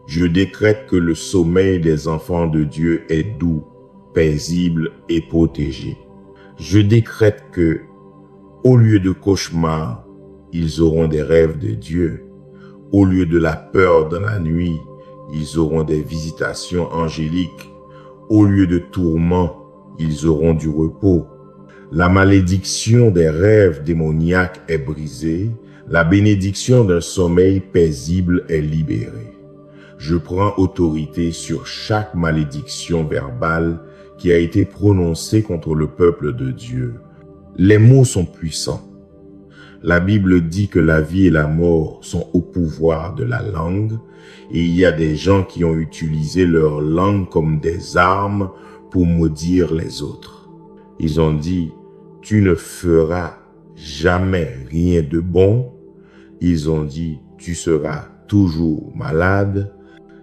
Je décrète que le sommeil des enfants de Dieu est doux, paisible et protégé. Je décrète que, au lieu de cauchemars, ils auront des rêves de Dieu. Au lieu de la peur dans la nuit, ils auront des visitations angéliques. Au lieu de tourments, ils auront du repos. La malédiction des rêves démoniaques est brisée. La bénédiction d'un sommeil paisible est libérée. Je prends autorité sur chaque malédiction verbale qui a été prononcée contre le peuple de Dieu. Les mots sont puissants. La Bible dit que la vie et la mort sont au pouvoir de la langue, et il y a des gens qui ont utilisé leur langue comme des armes pour maudire les autres. Ils ont dit, tu ne feras jamais rien de bon. Ils ont dit, tu seras toujours malade.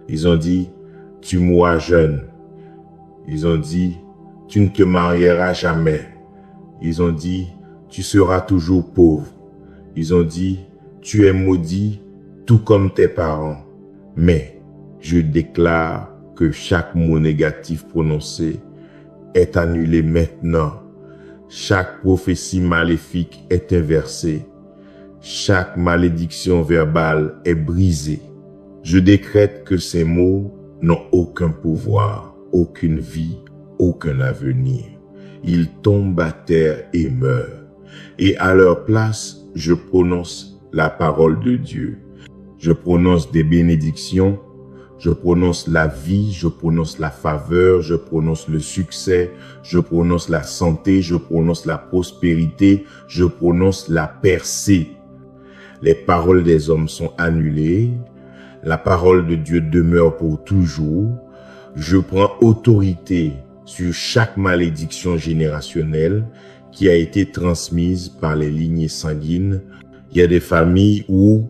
Ils ont dit, tu mourras jeune. Ils ont dit, tu ne te marieras jamais. Ils ont dit, tu seras toujours pauvre. Ils ont dit, tu es maudit, tout comme tes parents. Mais je déclare que chaque mot négatif prononcé est annulé maintenant. Chaque prophétie maléfique est inversée. Chaque malédiction verbale est brisée. Je décrète que ces mots n'ont aucun pouvoir, aucune vie, aucun avenir. Ils tombent à terre et meurent. Et à leur place, je prononce la parole de Dieu. Je prononce des bénédictions. Je prononce la vie, je prononce la faveur, je prononce le succès, je prononce la santé, je prononce la prospérité, je prononce la percée. Les paroles des hommes sont annulées. La parole de Dieu demeure pour toujours. Je prends autorité sur chaque malédiction générationnelle qui a été transmise par les lignées sanguines. Il y a des familles où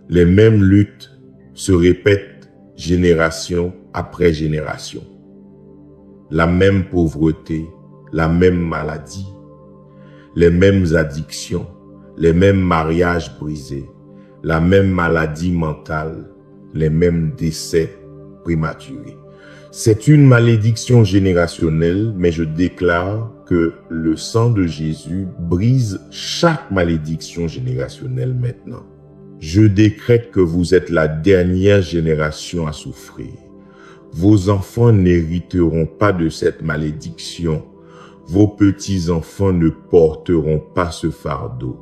les mêmes luttes se répètent génération après génération. La même pauvreté, la même maladie, les mêmes addictions, les mêmes mariages brisés, la même maladie mentale, les mêmes décès prématurés. C'est une malédiction générationnelle, mais je déclare que le sang de Jésus brise chaque malédiction générationnelle maintenant. Je décrète que vous êtes la dernière génération à souffrir. Vos enfants n'hériteront pas de cette malédiction. Vos petits-enfants ne porteront pas ce fardeau.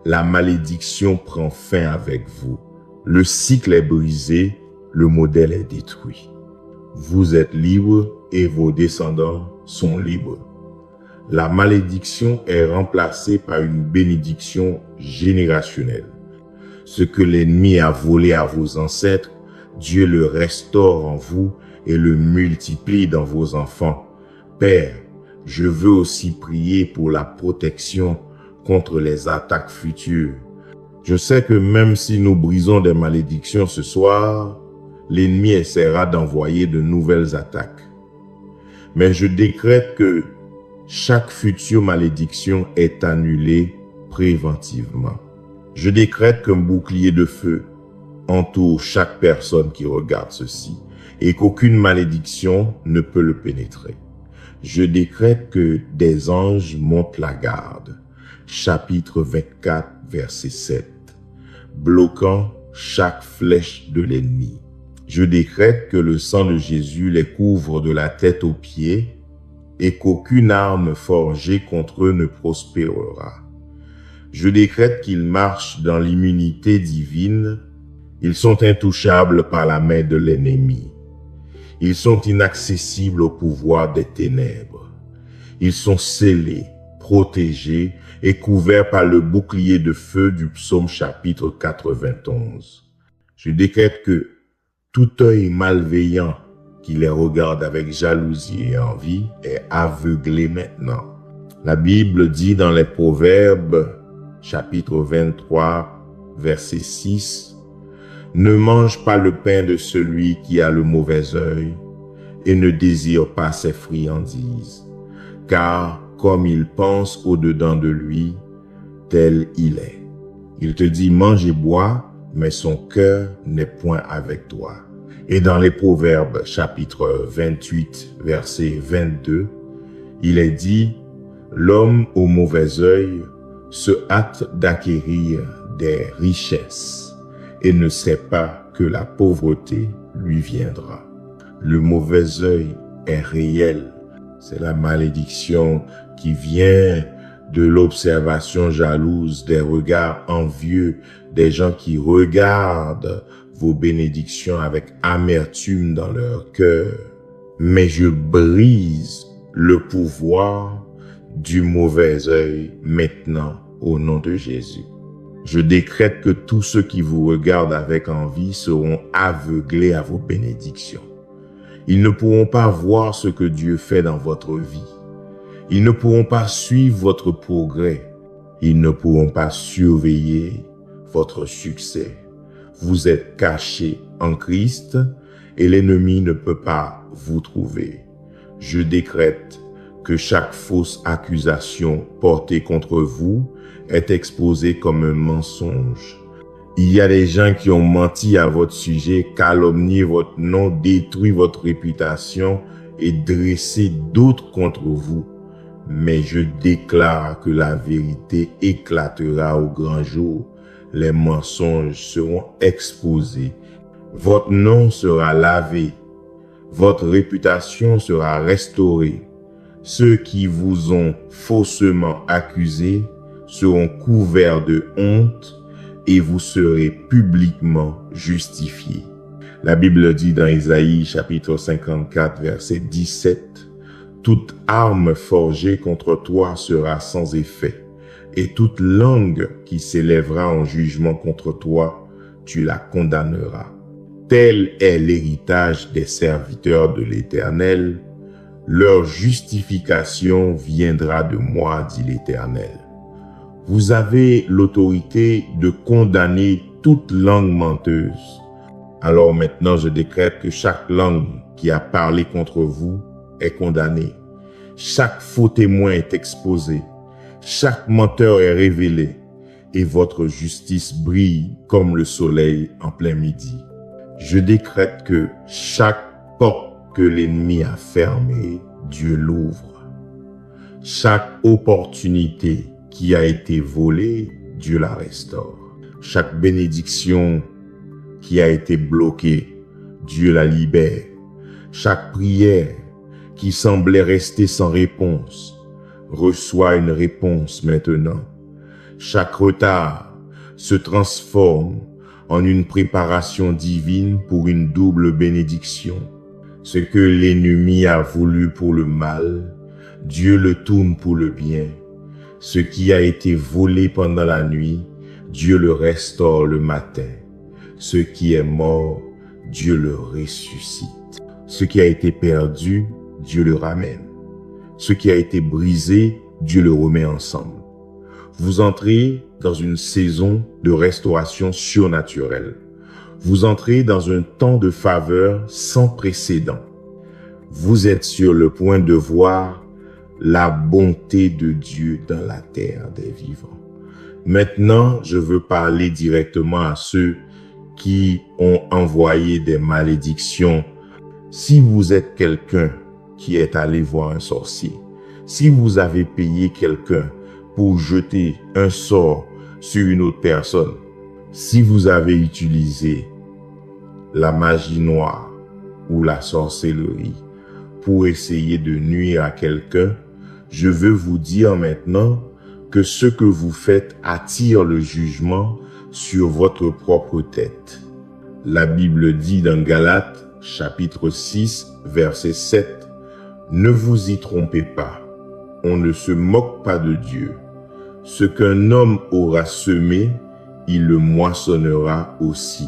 La malédiction prend fin avec vous. Le cycle est brisé, le modèle est détruit. Vous êtes libres et vos descendants sont libres. La malédiction est remplacée par une bénédiction générationnelle. Ce que l'ennemi a volé à vos ancêtres, Dieu le restaure en vous et le multiplie dans vos enfants. Père, je veux aussi prier pour la protection contre les attaques futures. Je sais que même si nous brisons des malédictions ce soir, l'ennemi essaiera d'envoyer de nouvelles attaques. Mais je décrète que chaque future malédiction est annulée préventivement. Je décrète qu'un bouclier de feu entoure chaque personne qui regarde ceci et qu'aucune malédiction ne peut le pénétrer. Je décrète que des anges montent la garde. Chapitre 24, verset 7. Bloquant chaque flèche de l'ennemi. Je décrète que le sang de Jésus les couvre de la tête aux pieds et qu'aucune arme forgée contre eux ne prospérera. Je décrète qu'ils marchent dans l'immunité divine. Ils sont intouchables par la main de l'ennemi. Ils sont inaccessibles au pouvoir des ténèbres. Ils sont scellés, protégés et couverts par le bouclier de feu du psaume chapitre 91. Je décrète que tout œil malveillant qui les regarde avec jalousie et envie est aveuglé maintenant. La Bible dit dans les Proverbes, chapitre 23, verset 6, « Ne mange pas le pain de celui qui a le mauvais œil et ne désire pas ses friandises, car comme il pense au-dedans de lui, tel il est. Il te dit, mange et bois, mais son cœur n'est point avec toi. » Et dans les Proverbes, chapitre 28, verset 22, il est dit, « L'homme au mauvais œil se hâte d'acquérir des richesses, et ne sait pas que la pauvreté lui viendra. Le mauvais œil est réel. C'est la malédiction qui vient de l'observation jalouse, des regards envieux, des gens qui regardent vos bénédictions avec amertume dans leur cœur. Mais je brise le pouvoir du mauvais œil maintenant au nom de Jésus. Je décrète que tous ceux qui vous regardent avec envie seront aveuglés à vos bénédictions. Ils ne pourront pas voir ce que Dieu fait dans votre vie. Ils ne pourront pas suivre votre progrès. Ils ne pourront pas surveiller votre succès. Vous êtes cachés en Christ et l'ennemi ne peut pas vous trouver. Je décrète que chaque fausse accusation portée contre vous est exposée comme un mensonge. Il y a des gens qui ont menti à votre sujet, calomnié votre nom, détruit votre réputation et dressé d'autres contre vous. Mais je déclare que la vérité éclatera au grand jour. Les mensonges seront exposés. Votre nom sera lavé. Votre réputation sera restaurée. Ceux qui vous ont faussement accusé seront couverts de honte et vous serez publiquement justifiés. La Bible dit dans Isaïe chapitre 54 verset 17, « Toute arme forgée contre toi sera sans effet, et toute langue qui s'élèvera en jugement contre toi, tu la condamneras. Tel est l'héritage des serviteurs de l'Éternel. Leur justification viendra de moi, dit l'Éternel. » Vous avez l'autorité de condamner toute langue menteuse. Alors maintenant, je décrète que chaque langue qui a parlé contre vous est condamnée. Chaque faux témoin est exposé. Chaque menteur est révélé. Et votre justice brille comme le soleil en plein midi. Je décrète que chaque porte que l'ennemi a fermée, Dieu l'ouvre. Chaque opportunité qui a été volée, Dieu la restaure. Chaque bénédiction qui a été bloquée, Dieu la libère. Chaque prière qui semblait rester sans réponse, reçoit une réponse maintenant. Chaque retard se transforme en une préparation divine pour une double bénédiction. Ce que l'ennemi a voulu pour le mal, Dieu le tourne pour le bien. Ce qui a été volé pendant la nuit, Dieu le restaure le matin. Ce qui est mort, Dieu le ressuscite. Ce qui a été perdu, Dieu le ramène. Ce qui a été brisé, Dieu le remet ensemble. Vous entrez dans une saison de restauration surnaturelle. Vous entrez dans un temps de faveur sans précédent. Vous êtes sur le point de voir la bonté de Dieu dans la terre des vivants. Maintenant, je veux parler directement à ceux qui ont envoyé des malédictions. Si vous êtes quelqu'un qui est allé voir un sorcier, si vous avez payé quelqu'un pour jeter un sort sur une autre personne, si vous avez utilisé la magie noire ou la sorcellerie pour essayer de nuire à quelqu'un, je veux vous dire maintenant que ce que vous faites attire le jugement sur votre propre tête. La Bible dit dans Galates, chapitre 6, verset 7, « Ne vous y trompez pas, on ne se moque pas de Dieu. Ce qu'un homme aura semé, il le moissonnera aussi. »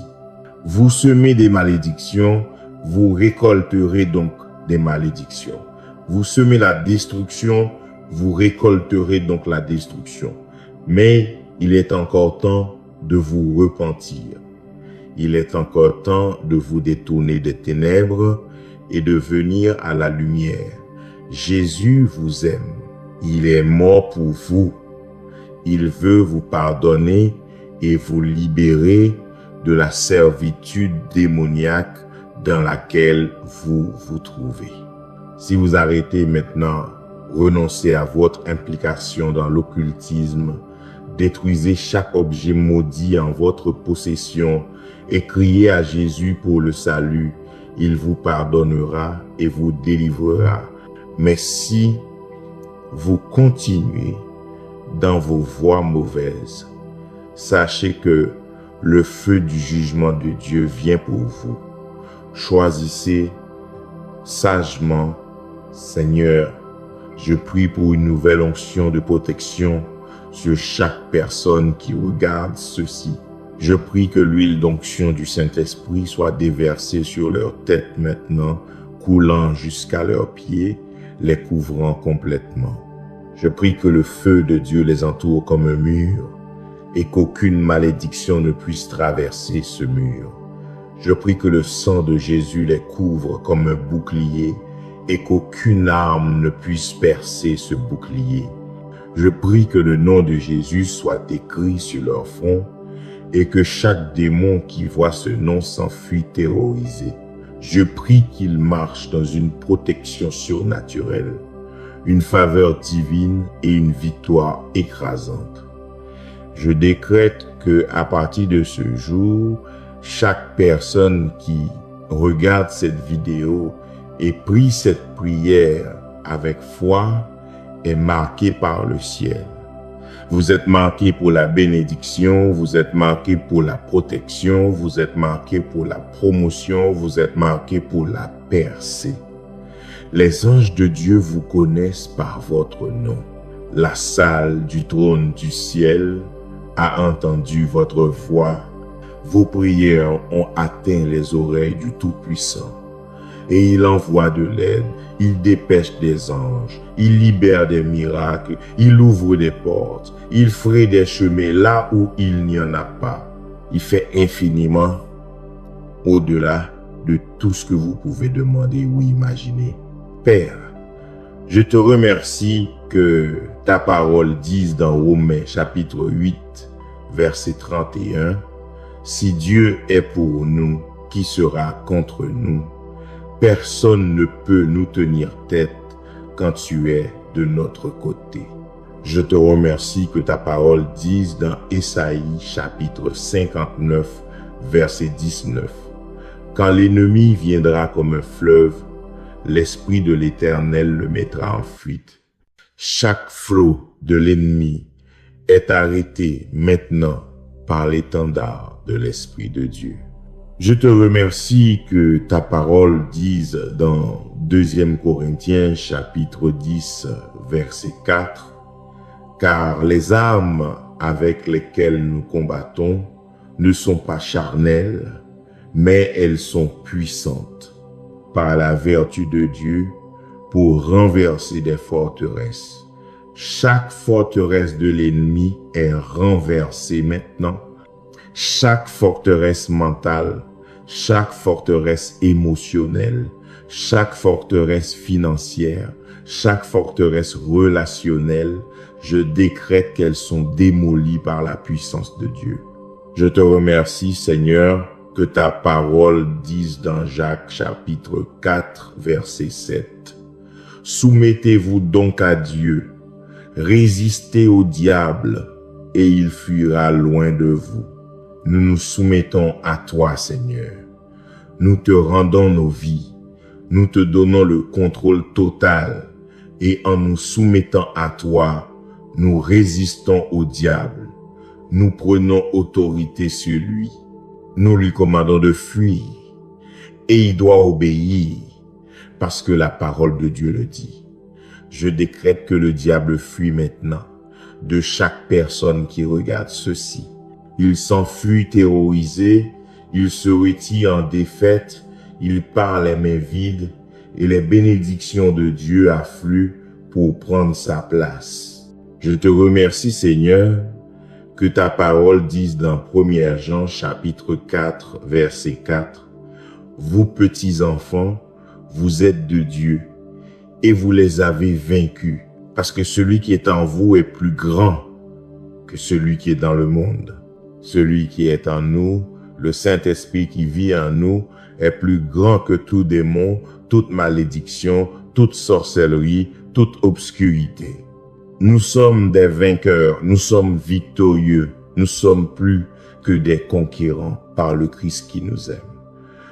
Vous semez des malédictions, vous récolterez donc des malédictions. Vous semez la destruction, vous récolterez donc la destruction. Mais il est encore temps de vous repentir. Il est encore temps de vous détourner des ténèbres et de venir à la lumière. Jésus vous aime. Il est mort pour vous. Il veut vous pardonner et vous libérer de la servitude démoniaque dans laquelle vous vous trouvez. Si vous arrêtez maintenant, renoncez à votre implication dans l'occultisme, Détruisez chaque objet maudit en votre possession et criez à Jésus pour le salut. Il vous pardonnera et vous délivrera. Mais si vous continuez dans vos voies mauvaises, sachez que le feu du jugement de Dieu vient pour vous. Choisissez sagement. Seigneur, je prie pour une nouvelle onction de protection sur chaque personne qui regarde ceci. Je prie que l'huile d'onction du Saint-Esprit soit déversée sur leur tête maintenant, coulant jusqu'à leurs pieds, les couvrant complètement. Je prie que le feu de Dieu les entoure comme un mur et qu'aucune malédiction ne puisse traverser ce mur. Je prie que le sang de Jésus les couvre comme un bouclier et qu'aucune arme ne puisse percer ce bouclier. Je prie que le nom de Jésus soit écrit sur leur front et que chaque démon qui voit ce nom s'enfuit terrorisé. Je prie qu'ils marchent dans une protection surnaturelle, une faveur divine et une victoire écrasante. Je décrète que à partir de ce jour, chaque personne qui regarde cette vidéo et prie cette prière avec foi est marquée par le ciel. Vous êtes marqués pour la bénédiction, vous êtes marqués pour la protection, vous êtes marqués pour la promotion, vous êtes marqués pour la percée. Les anges de Dieu vous connaissent par votre nom. La salle du trône du ciel a entendu votre voix. Vos prières ont atteint les oreilles du Tout-Puissant. Et il envoie de l'aide, il dépêche des anges, il libère des miracles, il ouvre des portes, il fraye des chemins là où il n'y en a pas. Il fait infiniment au-delà de tout ce que vous pouvez demander ou imaginer. Père, je te remercie que ta parole dise dans Romains chapitre 8, verset 31, « Si Dieu est pour nous, qui sera contre nous? Personne ne peut nous tenir tête quand tu es de notre côté. » Je te remercie que ta parole dise dans Ésaïe chapitre 59, verset 19, « Quand l'ennemi viendra comme un fleuve, l'Esprit de l'Éternel le mettra en fuite. » Chaque flot de l'ennemi est arrêté maintenant par l'étendard de l'Esprit de Dieu. Je te remercie que ta parole dise dans 2 Corinthiens chapitre 10 verset 4, « Car les armes avec lesquelles nous combattons ne sont pas charnelles, mais elles sont puissantes par la vertu de Dieu pour renverser des forteresses. » Chaque forteresse de l'ennemi est renversée maintenant. Chaque forteresse mentale, chaque forteresse émotionnelle, chaque forteresse financière, chaque forteresse relationnelle, je décrète qu'elles sont démolies par la puissance de Dieu. Je te remercie, Seigneur, que ta parole dise dans Jacques chapitre 4, verset 7. « Soumettez-vous donc à Dieu, résistez au diable, et il fuira loin de vous. » Nous nous soumettons à toi, Seigneur. Nous te rendons nos vies. Nous te donnons le contrôle total. Et en nous soumettant à toi, nous résistons au diable. Nous prenons autorité sur lui. Nous lui commandons de fuir. Et il doit obéir, parce que la parole de Dieu le dit. Je décrète que le diable fuit maintenant de chaque personne qui regarde ceci. Il s'enfuit terrorisé, il se retire en défaite, il part les mains vides et les bénédictions de Dieu affluent pour prendre sa place. Je te remercie, Seigneur, que ta parole dise dans 1 Jean chapitre 4, verset 4, « Vous petits enfants, vous êtes de Dieu et vous les avez vaincus, parce que celui qui est en vous est plus grand que celui qui est dans le monde. » Celui qui est en nous, le Saint-Esprit qui vit en nous, est plus grand que tout démon, toute malédiction, toute sorcellerie, toute obscurité. Nous sommes des vainqueurs, nous sommes victorieux, nous sommes plus que des conquérants par le Christ qui nous aime.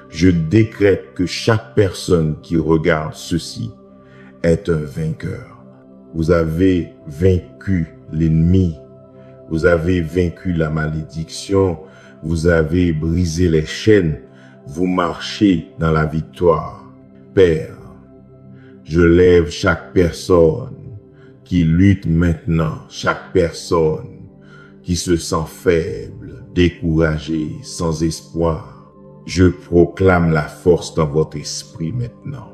Je décrète que chaque personne qui regarde ceci est un vainqueur. Vous avez vaincu l'ennemi, vous avez vaincu la malédiction, vous avez brisé les chaînes, vous marchez dans la victoire. Père, je lève chaque personne qui lutte maintenant, chaque personne qui se sent faible, découragée, sans espoir. Je proclame la force dans votre esprit maintenant.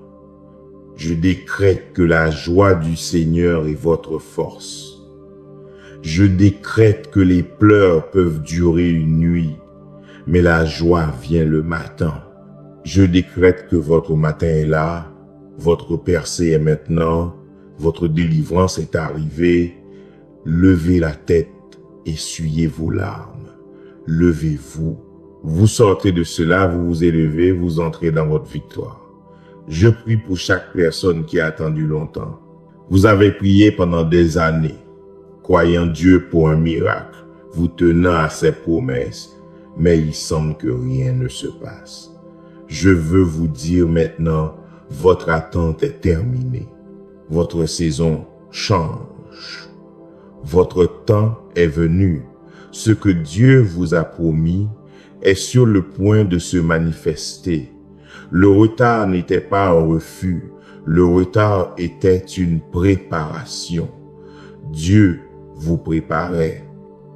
Je décrète que la joie du Seigneur est votre force. Je décrète que les pleurs peuvent durer une nuit, mais la joie vient le matin. Je décrète que votre matin est là, votre percée est maintenant, votre délivrance est arrivée. Levez la tête, essuyez vos larmes. Levez-vous. Vous sortez de cela, vous vous élevez, vous entrez dans votre victoire. Je prie pour chaque personne qui a attendu longtemps. Vous avez prié pendant des années, croyant Dieu pour un miracle, vous tenant à ses promesses, mais il semble que rien ne se passe. Je veux vous dire maintenant, votre attente est terminée. Votre saison change. Votre temps est venu. Ce que Dieu vous a promis est sur le point de se manifester. Le retard n'était pas un refus. Le retard était une préparation. Dieu vous préparait.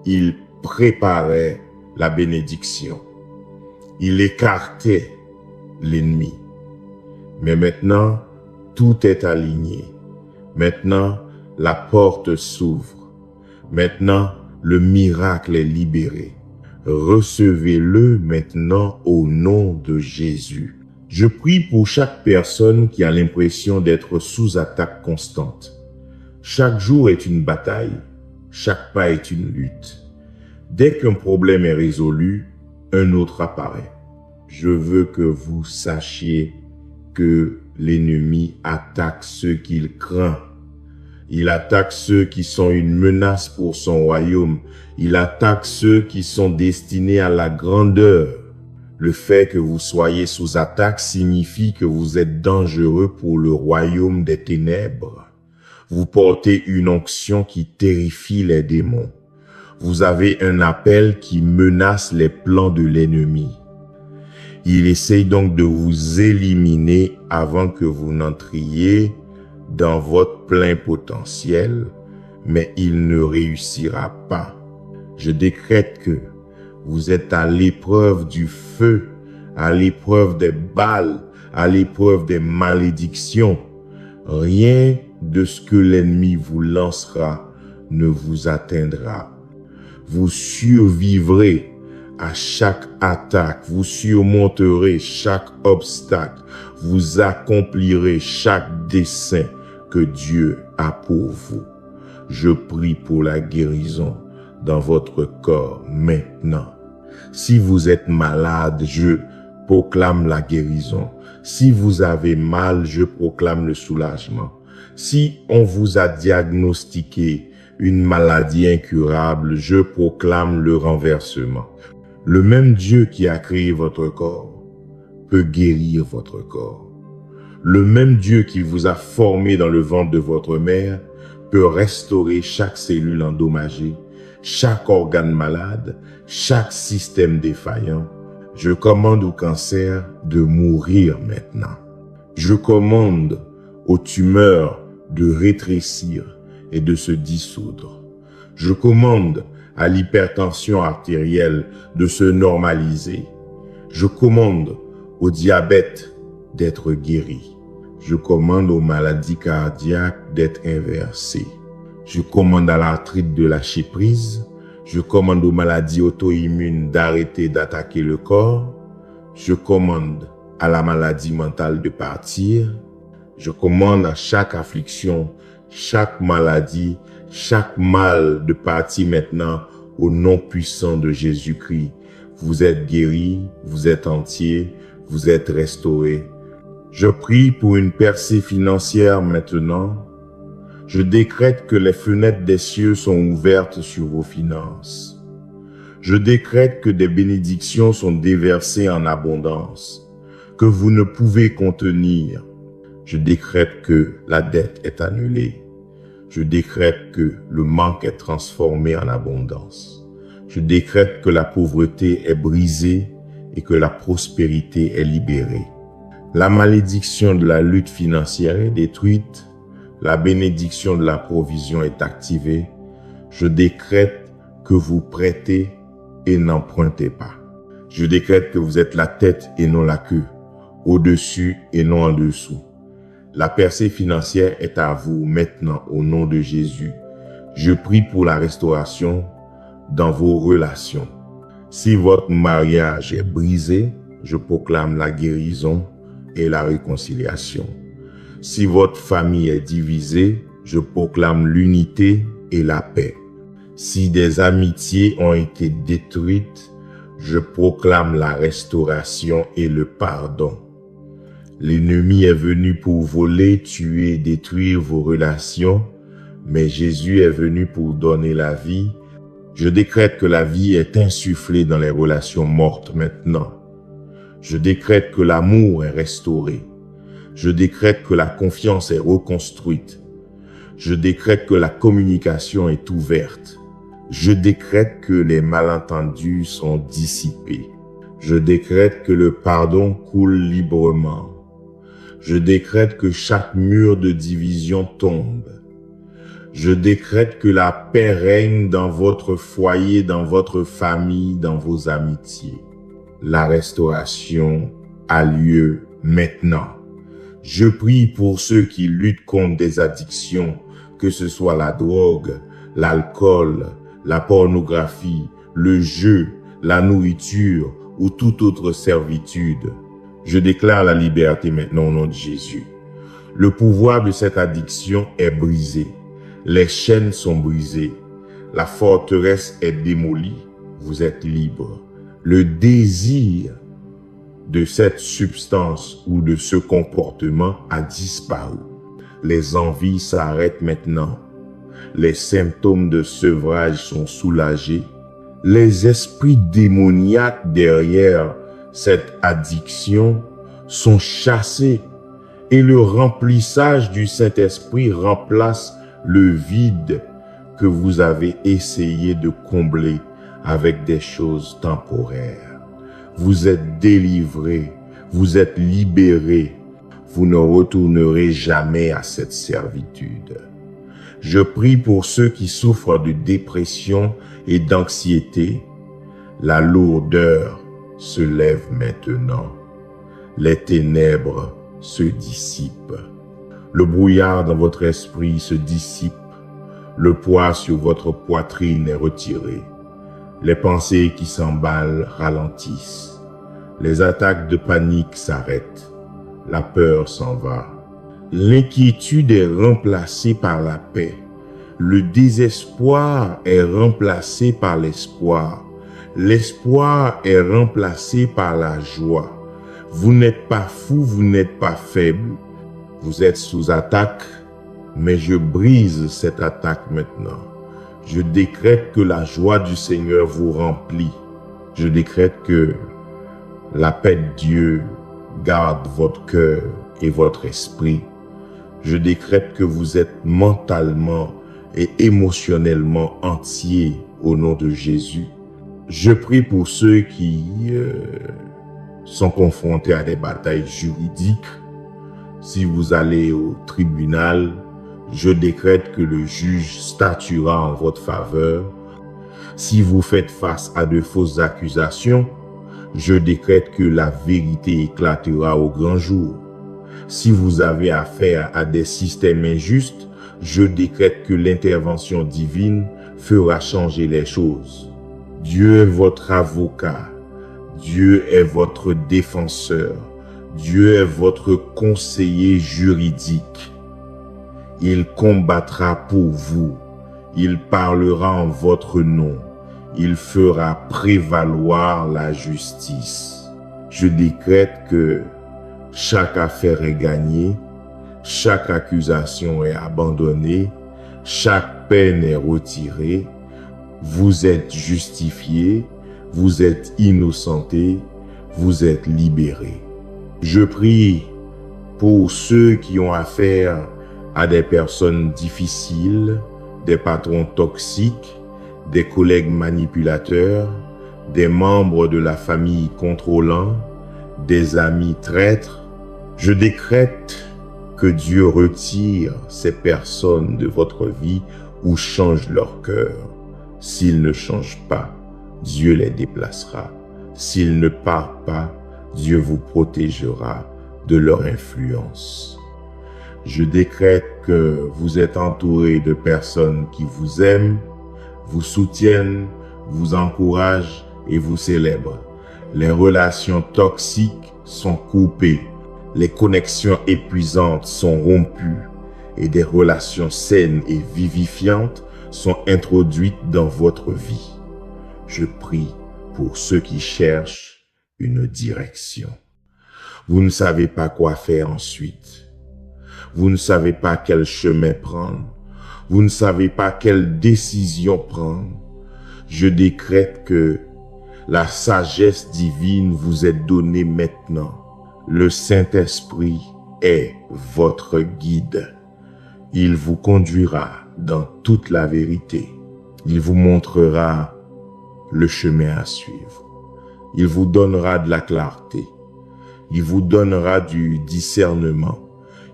Il préparait la bénédiction. Il écartait l'ennemi. Mais maintenant, tout est aligné. Maintenant, la porte s'ouvre. Maintenant, le miracle est libéré. Recevez-le maintenant au nom de Jésus. Je prie pour chaque personne qui a l'impression d'être sous attaque constante. Chaque jour est une bataille, chaque pas est une lutte. Dès qu'un problème est résolu, un autre apparaît. Je veux que vous sachiez que l'ennemi attaque ceux qu'il craint. Il attaque ceux qui sont une menace pour son royaume. Il attaque ceux qui sont destinés à la grandeur. Le fait que vous soyez sous attaque signifie que vous êtes dangereux pour le royaume des ténèbres. Vous portez une onction qui terrifie les démons. Vous avez un appel qui menace les plans de l'ennemi. Il essaye donc de vous éliminer avant que vous n'entriez dans votre plein potentiel, mais il ne réussira pas. Je décrète que vous êtes à l'épreuve du feu, à l'épreuve des balles, à l'épreuve des malédictions. Rien de ce que l'ennemi vous lancera ne vous atteindra. Vous survivrez à chaque attaque, vous surmonterez chaque obstacle, vous accomplirez chaque dessein que Dieu a pour vous. Je prie pour la guérison dans votre corps maintenant. Si vous êtes malade, je proclame la guérison. Si vous avez mal, je proclame le soulagement. Si on vous a diagnostiqué une maladie incurable, je proclame le renversement. Le même Dieu qui a créé votre corps peut guérir votre corps. Le même Dieu qui vous a formé dans le ventre de votre mère peut restaurer chaque cellule endommagée, chaque organe malade, chaque système défaillant. Je commande au cancer de mourir maintenant. Je commande aux tumeurs de rétrécir et de se dissoudre. Je commande à l'hypertension artérielle de se normaliser. Je commande au diabète d'être guéri. Je commande aux maladies cardiaques d'être inversées. Je commande à l'arthrite de lâcher prise. Je commande aux maladies auto-immunes d'arrêter d'attaquer le corps. Je commande à la maladie mentale de partir. Je commande à chaque affliction, chaque maladie, chaque mal de partir maintenant au nom puissant de Jésus-Christ. Vous êtes guéris, vous êtes entiers, vous êtes restaurés. Je prie pour une percée financière maintenant. Je décrète que les fenêtres des cieux sont ouvertes sur vos finances. Je décrète que des bénédictions sont déversées en abondance, que vous ne pouvez contenir. Je décrète que la dette est annulée. Je décrète que le manque est transformé en abondance. Je décrète que la pauvreté est brisée et que la prospérité est libérée. La malédiction de la lutte financière est détruite. La bénédiction de la provision est activée. Je décrète que vous prêtez et n'empruntez pas. Je décrète que vous êtes la tête et non la queue, au-dessus et non en dessous. La percée financière est à vous maintenant au nom de Jésus. Je prie pour la restauration dans vos relations. Si votre mariage est brisé, je proclame la guérison et la réconciliation. Si votre famille est divisée, je proclame l'unité et la paix. Si des amitiés ont été détruites, je proclame la restauration et le pardon. L'ennemi est venu pour voler, tuer, détruire vos relations, mais Jésus est venu pour donner la vie. Je décrète que la vie est insufflée dans les relations mortes maintenant. Je décrète que l'amour est restauré. Je décrète que la confiance est reconstruite. Je décrète que la communication est ouverte. Je décrète que les malentendus sont dissipés. Je décrète que le pardon coule librement. Je décrète que chaque mur de division tombe. Je décrète que la paix règne dans votre foyer, dans votre famille, dans vos amitiés. La restauration a lieu maintenant. Je prie pour ceux qui luttent contre des addictions, que ce soit la drogue, l'alcool, la pornographie, le jeu, la nourriture ou toute autre servitude. Je déclare la liberté maintenant au nom de Jésus. Le pouvoir de cette addiction est brisé. Les chaînes sont brisées. La forteresse est démolie. Vous êtes libre. Le désir de cette substance ou de ce comportement a disparu. Les envies s'arrêtent maintenant. Les symptômes de sevrage sont soulagés. Les esprits démoniaques derrière cette addiction sont chassés et le remplissage du Saint-Esprit remplace le vide que vous avez essayé de combler avec des choses temporaires. Vous êtes délivrés, vous êtes libérés, vous ne retournerez jamais à cette servitude. Je prie pour ceux qui souffrent de dépression et d'anxiété. La lourdeur se lève maintenant. Les ténèbres se dissipent. Le brouillard dans votre esprit se dissipe. Le poids sur votre poitrine est retiré. Les pensées qui s'emballent ralentissent. Les attaques de panique s'arrêtent. La peur s'en va. L'inquiétude est remplacée par la paix. Le désespoir est remplacé par l'espoir. L'espoir est remplacé par la joie. Vous n'êtes pas fou, vous n'êtes pas faible. Vous êtes sous attaque, mais je brise cette attaque maintenant. Je décrète que la joie du Seigneur vous remplit. Je décrète que la paix de Dieu garde votre cœur et votre esprit. Je décrète que vous êtes mentalement et émotionnellement entiers au nom de Jésus. Je prie pour ceux qui sont confrontés à des batailles juridiques. Si vous allez au tribunal, je décrète que le juge statuera en votre faveur. Si vous faites face à de fausses accusations, je décrète que la vérité éclatera au grand jour. Si vous avez affaire à des systèmes injustes, je décrète que l'intervention divine fera changer les choses. Dieu est votre avocat. Dieu est votre défenseur. Dieu est votre conseiller juridique. Il combattra pour vous. Il parlera en votre nom. Il fera prévaloir la justice. Je décrète que chaque affaire est gagnée, chaque accusation est abandonnée chaque peine est retirée, vous êtes justifié, vous êtes innocenté, vous êtes libéré. Je prie pour ceux qui ont affaire à des personnes difficiles, des patrons toxiques, des collègues manipulateurs, des membres de la famille contrôlants, des amis traîtres. Je décrète que Dieu retire ces personnes de votre vie ou change leur cœur. S'ils ne changent pas, Dieu les déplacera. S'ils ne partent pas, Dieu vous protégera de leur influence. Je décrète que vous êtes entouré de personnes qui vous aiment, vous soutiennent, vous encouragent et vous célèbrent. Les relations toxiques sont coupées, les connexions épuisantes sont rompues et des relations saines et vivifiantes sont introduites dans votre vie. Je prie pour ceux qui cherchent une direction. Vous ne savez pas quoi faire ensuite. Vous ne savez pas quel chemin prendre. Vous ne savez pas quelle décision prendre. Je décrète que la sagesse divine vous est donnée maintenant. Le Saint-Esprit est votre guide. Il vous conduira dans toute la vérité. Il vous montrera le chemin à suivre. Il vous donnera de la clarté. Il vous donnera du discernement.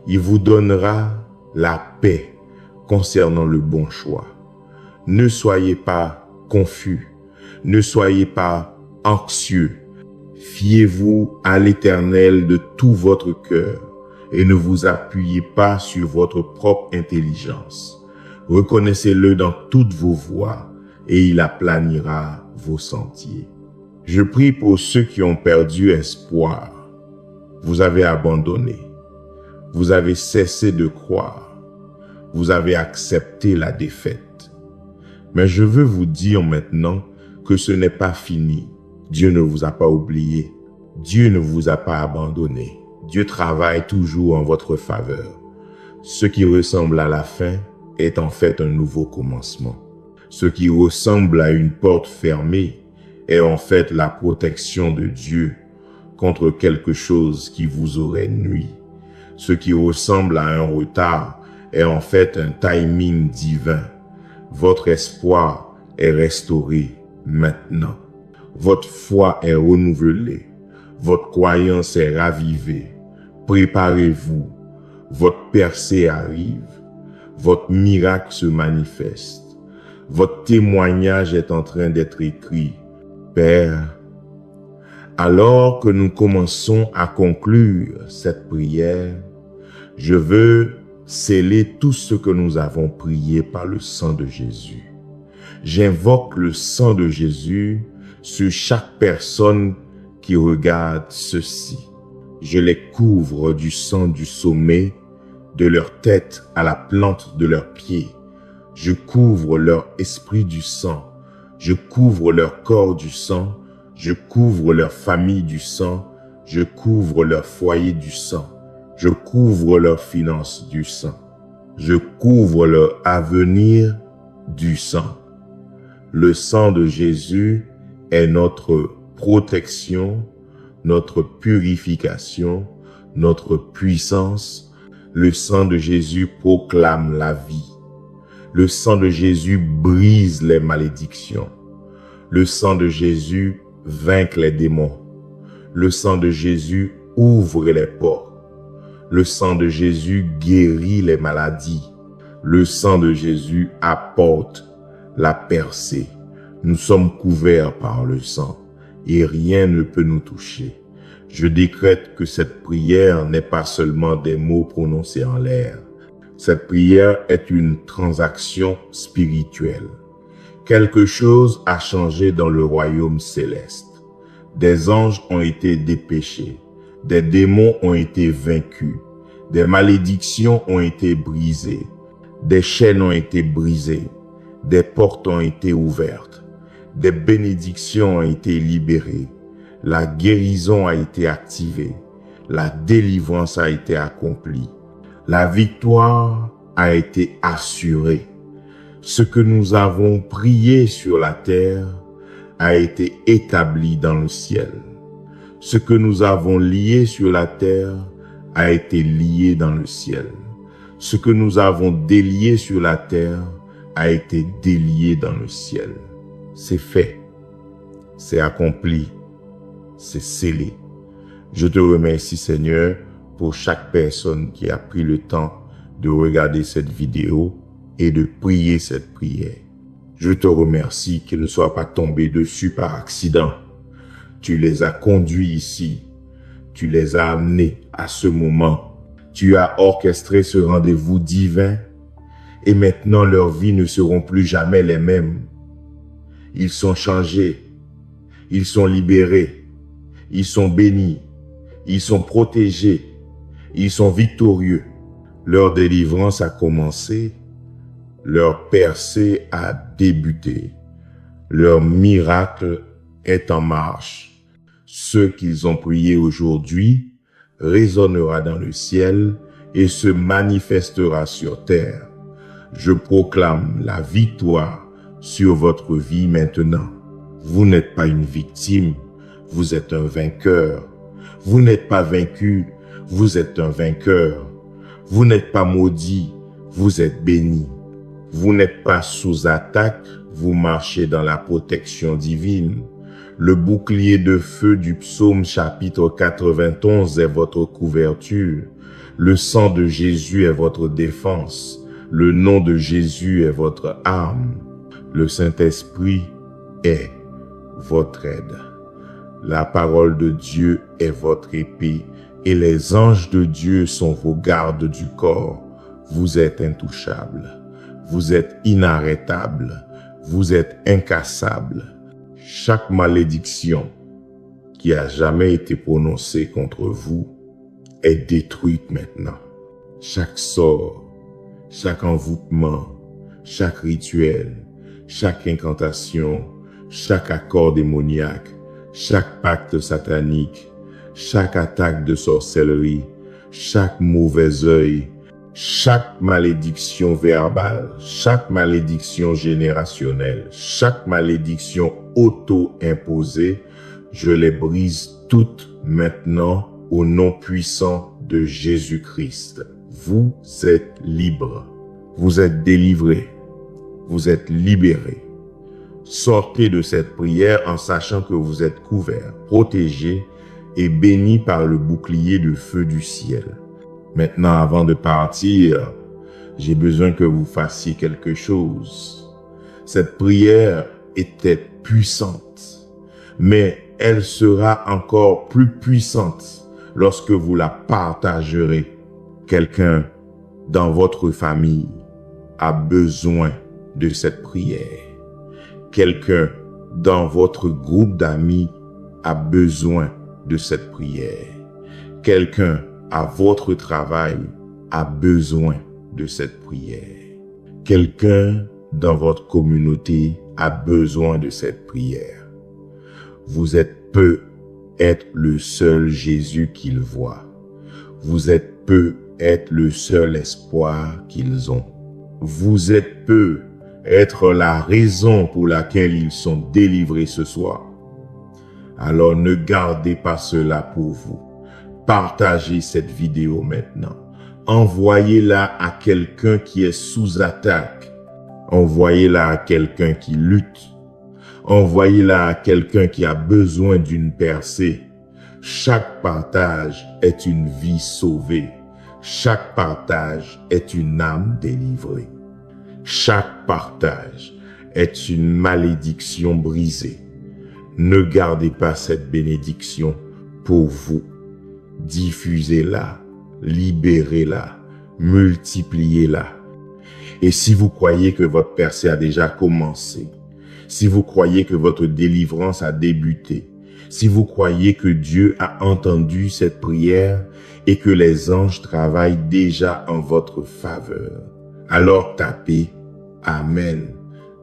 Il vous donnera la paix concernant le bon choix. Ne soyez pas confus. Ne soyez pas anxieux. Fiez-vous à l'Éternel de tout votre cœur et ne vous appuyez pas sur votre propre intelligence. Reconnaissez-le dans toutes vos voies et il aplanira vos sentiers. Je prie pour ceux qui ont perdu espoir. Vous avez abandonné. Vous avez cessé de croire. Vous avez accepté la défaite. Mais je veux vous dire maintenant que ce n'est pas fini. Dieu ne vous a pas oublié. Dieu ne vous a pas abandonné. Dieu travaille toujours en votre faveur. Ce qui ressemble à la fin est en fait un nouveau commencement. Ce qui ressemble à une porte fermée est en fait la protection de Dieu contre quelque chose qui vous aurait nui. Ce qui ressemble à un retard est en fait un timing divin. Votre espoir est restauré maintenant. Votre foi est renouvelée. Votre croyance est ravivée. Préparez-vous. Votre percée arrive. Votre miracle se manifeste. Votre témoignage est en train d'être écrit. Père, alors que nous commençons à conclure cette prière, je veux sceller tout ce que nous avons prié par le sang de Jésus. J'invoque le sang de Jésus sur chaque personne qui regarde ceci. Je les couvre du sang du sommet, de leur tête à la plante de leurs pieds. Je couvre leur esprit du sang. Je couvre leur corps du sang. Je couvre leur famille du sang. Je couvre leur foyer du sang. Je couvre leurs finances du sang. Je couvre leur avenir du sang. Le sang de Jésus est notre protection, notre purification, notre puissance. Le sang de Jésus proclame la vie. Le sang de Jésus brise les malédictions. Le sang de Jésus vainc les démons. Le sang de Jésus ouvre les portes. Le sang de Jésus guérit les maladies. Le sang de Jésus apporte la percée. Nous sommes couverts par le sang et rien ne peut nous toucher. Je décrète que cette prière n'est pas seulement des mots prononcés en l'air. Cette prière est une transaction spirituelle. Quelque chose a changé dans le royaume céleste. Des anges ont été dépêchés. Des démons ont été vaincus. Des malédictions ont été brisées. Des chaînes ont été brisées. Des portes ont été ouvertes. Des bénédictions ont été libérées. La guérison a été activée. La délivrance a été accomplie. La victoire a été assurée. Ce que nous avons prié sur la terre a été établi dans le ciel. Ce que nous avons lié sur la terre a été lié dans le ciel. Ce que nous avons délié sur la terre a été délié dans le ciel. C'est fait, c'est accompli, c'est scellé. Je te remercie, Seigneur, pour chaque personne qui a pris le temps de regarder cette vidéo et de prier cette prière. Je te remercie qu'ils ne soient pas tombés dessus par accident. Tu les as conduits ici. Tu les as amenés à ce moment. Tu as orchestré ce rendez-vous divin et maintenant leurs vies ne seront plus jamais les mêmes. Ils sont changés. Ils sont libérés. Ils sont bénis. Ils sont protégés. Ils sont victorieux. Leur délivrance a commencé. Leur percée a débuté. Leur miracle est en marche. Ce qu'ils ont prié aujourd'hui résonnera dans le ciel et se manifestera sur terre. Je proclame la victoire sur votre vie maintenant. Vous n'êtes pas une victime, vous êtes un vainqueur. Vous n'êtes pas vaincu, vous êtes un vainqueur. Vous n'êtes pas maudit, vous êtes béni. Vous n'êtes pas sous attaque, vous marchez dans la protection divine. Le bouclier de feu du psaume chapitre 91 est votre couverture. Le sang de Jésus est votre défense. Le nom de Jésus est votre arme. Le Saint-Esprit est votre aide. La parole de Dieu est votre épée et les anges de Dieu sont vos gardes du corps. Vous êtes intouchables. Vous êtes inarrêtables. Vous êtes incassables. Chaque malédiction qui a jamais été prononcée contre vous est détruite maintenant. Chaque sort, chaque envoûtement, chaque rituel, chaque incantation, chaque accord démoniaque, chaque pacte satanique, chaque attaque de sorcellerie, chaque mauvais œil, chaque malédiction verbale, chaque malédiction générationnelle, chaque malédiction auto-imposée, je les brise toutes maintenant au nom puissant de Jésus-Christ. Vous êtes libres, vous êtes délivrés, vous êtes libérés. Sortez de cette prière en sachant que vous êtes couverts, protégés et bénis par le bouclier de feu du ciel. Maintenant, avant de partir, j'ai besoin que vous fassiez quelque chose. Cette prière était puissante, mais elle sera encore plus puissante lorsque vous la partagerez. Quelqu'un dans votre famille a besoin de cette prière. Quelqu'un dans votre groupe d'amis a besoin de cette prière. Quelqu'un à votre travail a besoin de cette prière. Quelqu'un dans votre communauté a besoin de cette prière. Vous êtes peu être le seul Jésus qu'ils voient. Vous êtes peu être le seul espoir qu'ils ont. Vous êtes peu être la raison pour laquelle ils sont délivrés ce soir. Alors ne gardez pas cela pour vous. Partagez cette vidéo maintenant. Envoyez-la à quelqu'un qui est sous attaque. Envoyez-la à quelqu'un qui lutte. Envoyez-la à quelqu'un qui a besoin d'une percée. Chaque partage est une vie sauvée. Chaque partage est une âme délivrée. Chaque partage est une malédiction brisée. Ne gardez pas cette bénédiction pour vous. Diffusez-la, libérez-la, multipliez-la. Et si vous croyez que votre percée a déjà commencé, si vous croyez que votre délivrance a débuté, si vous croyez que Dieu a entendu cette prière et que les anges travaillent déjà en votre faveur, alors tapez Amen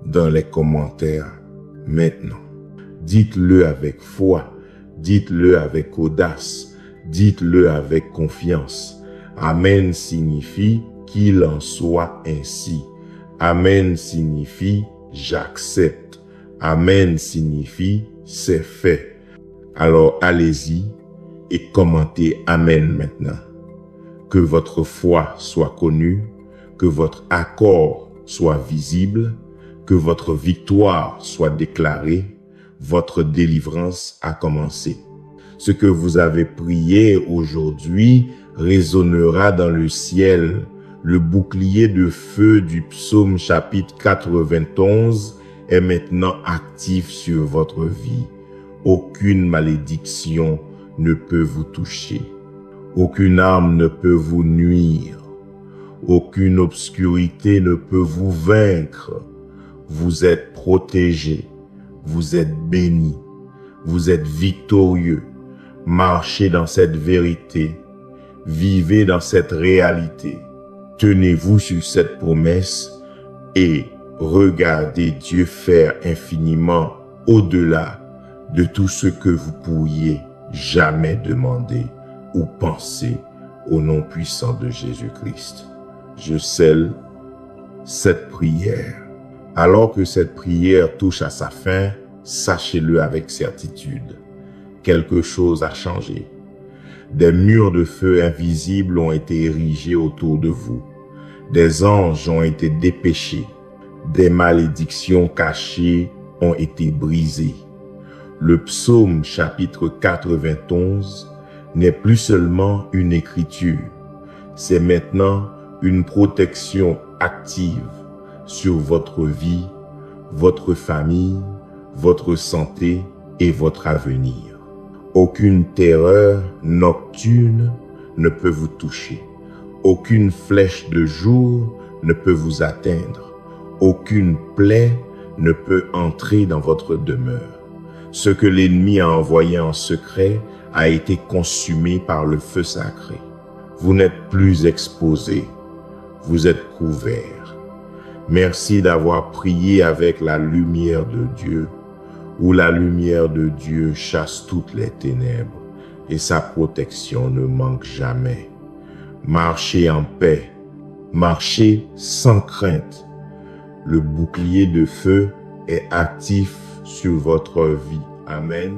dans les commentaires maintenant. Dites-le avec foi, dites-le avec audace, dites-le avec confiance. Amen signifie qu'il en soit ainsi. Amen signifie j'accepte. Amen signifie c'est fait. Alors allez-y et commentez Amen maintenant. Que votre foi soit connue, que votre accord soit visible, que votre victoire soit déclarée, votre délivrance a commencé. Ce que vous avez prié aujourd'hui résonnera dans le ciel. Le bouclier de feu du psaume chapitre 91 est maintenant actif sur votre vie. Aucune malédiction ne peut vous toucher. Aucune arme ne peut vous nuire. Aucune obscurité ne peut vous vaincre. Vous êtes protégé. Vous êtes béni. Vous êtes victorieux. Marchez dans cette vérité. Vivez dans cette réalité. Tenez-vous sur cette promesse et regardez Dieu faire infiniment au-delà de tout ce que vous pourriez jamais demander ou penser au nom puissant de Jésus-Christ. Je scelle cette prière. Alors que cette prière touche à sa fin, sachez-le avec certitude. Quelque chose a changé. Des murs de feu invisibles ont été érigés autour de vous. Des anges ont été dépêchés. Des malédictions cachées ont été brisées. Le psaume chapitre 91 n'est plus seulement une écriture. C'est maintenant une protection active sur votre vie, votre famille, votre santé et votre avenir. Aucune terreur nocturne ne peut vous toucher. Aucune flèche de jour ne peut vous atteindre. Aucune plaie ne peut entrer dans votre demeure. Ce que l'ennemi a envoyé en secret a été consumé par le feu sacré. Vous n'êtes plus exposé. Vous êtes couvert. Merci d'avoir prié avec la lumière de Dieu, où la lumière de Dieu chasse toutes les ténèbres et sa protection ne manque jamais. Marchez en paix, marchez sans crainte. Le bouclier de feu est actif sur votre vie. Amen.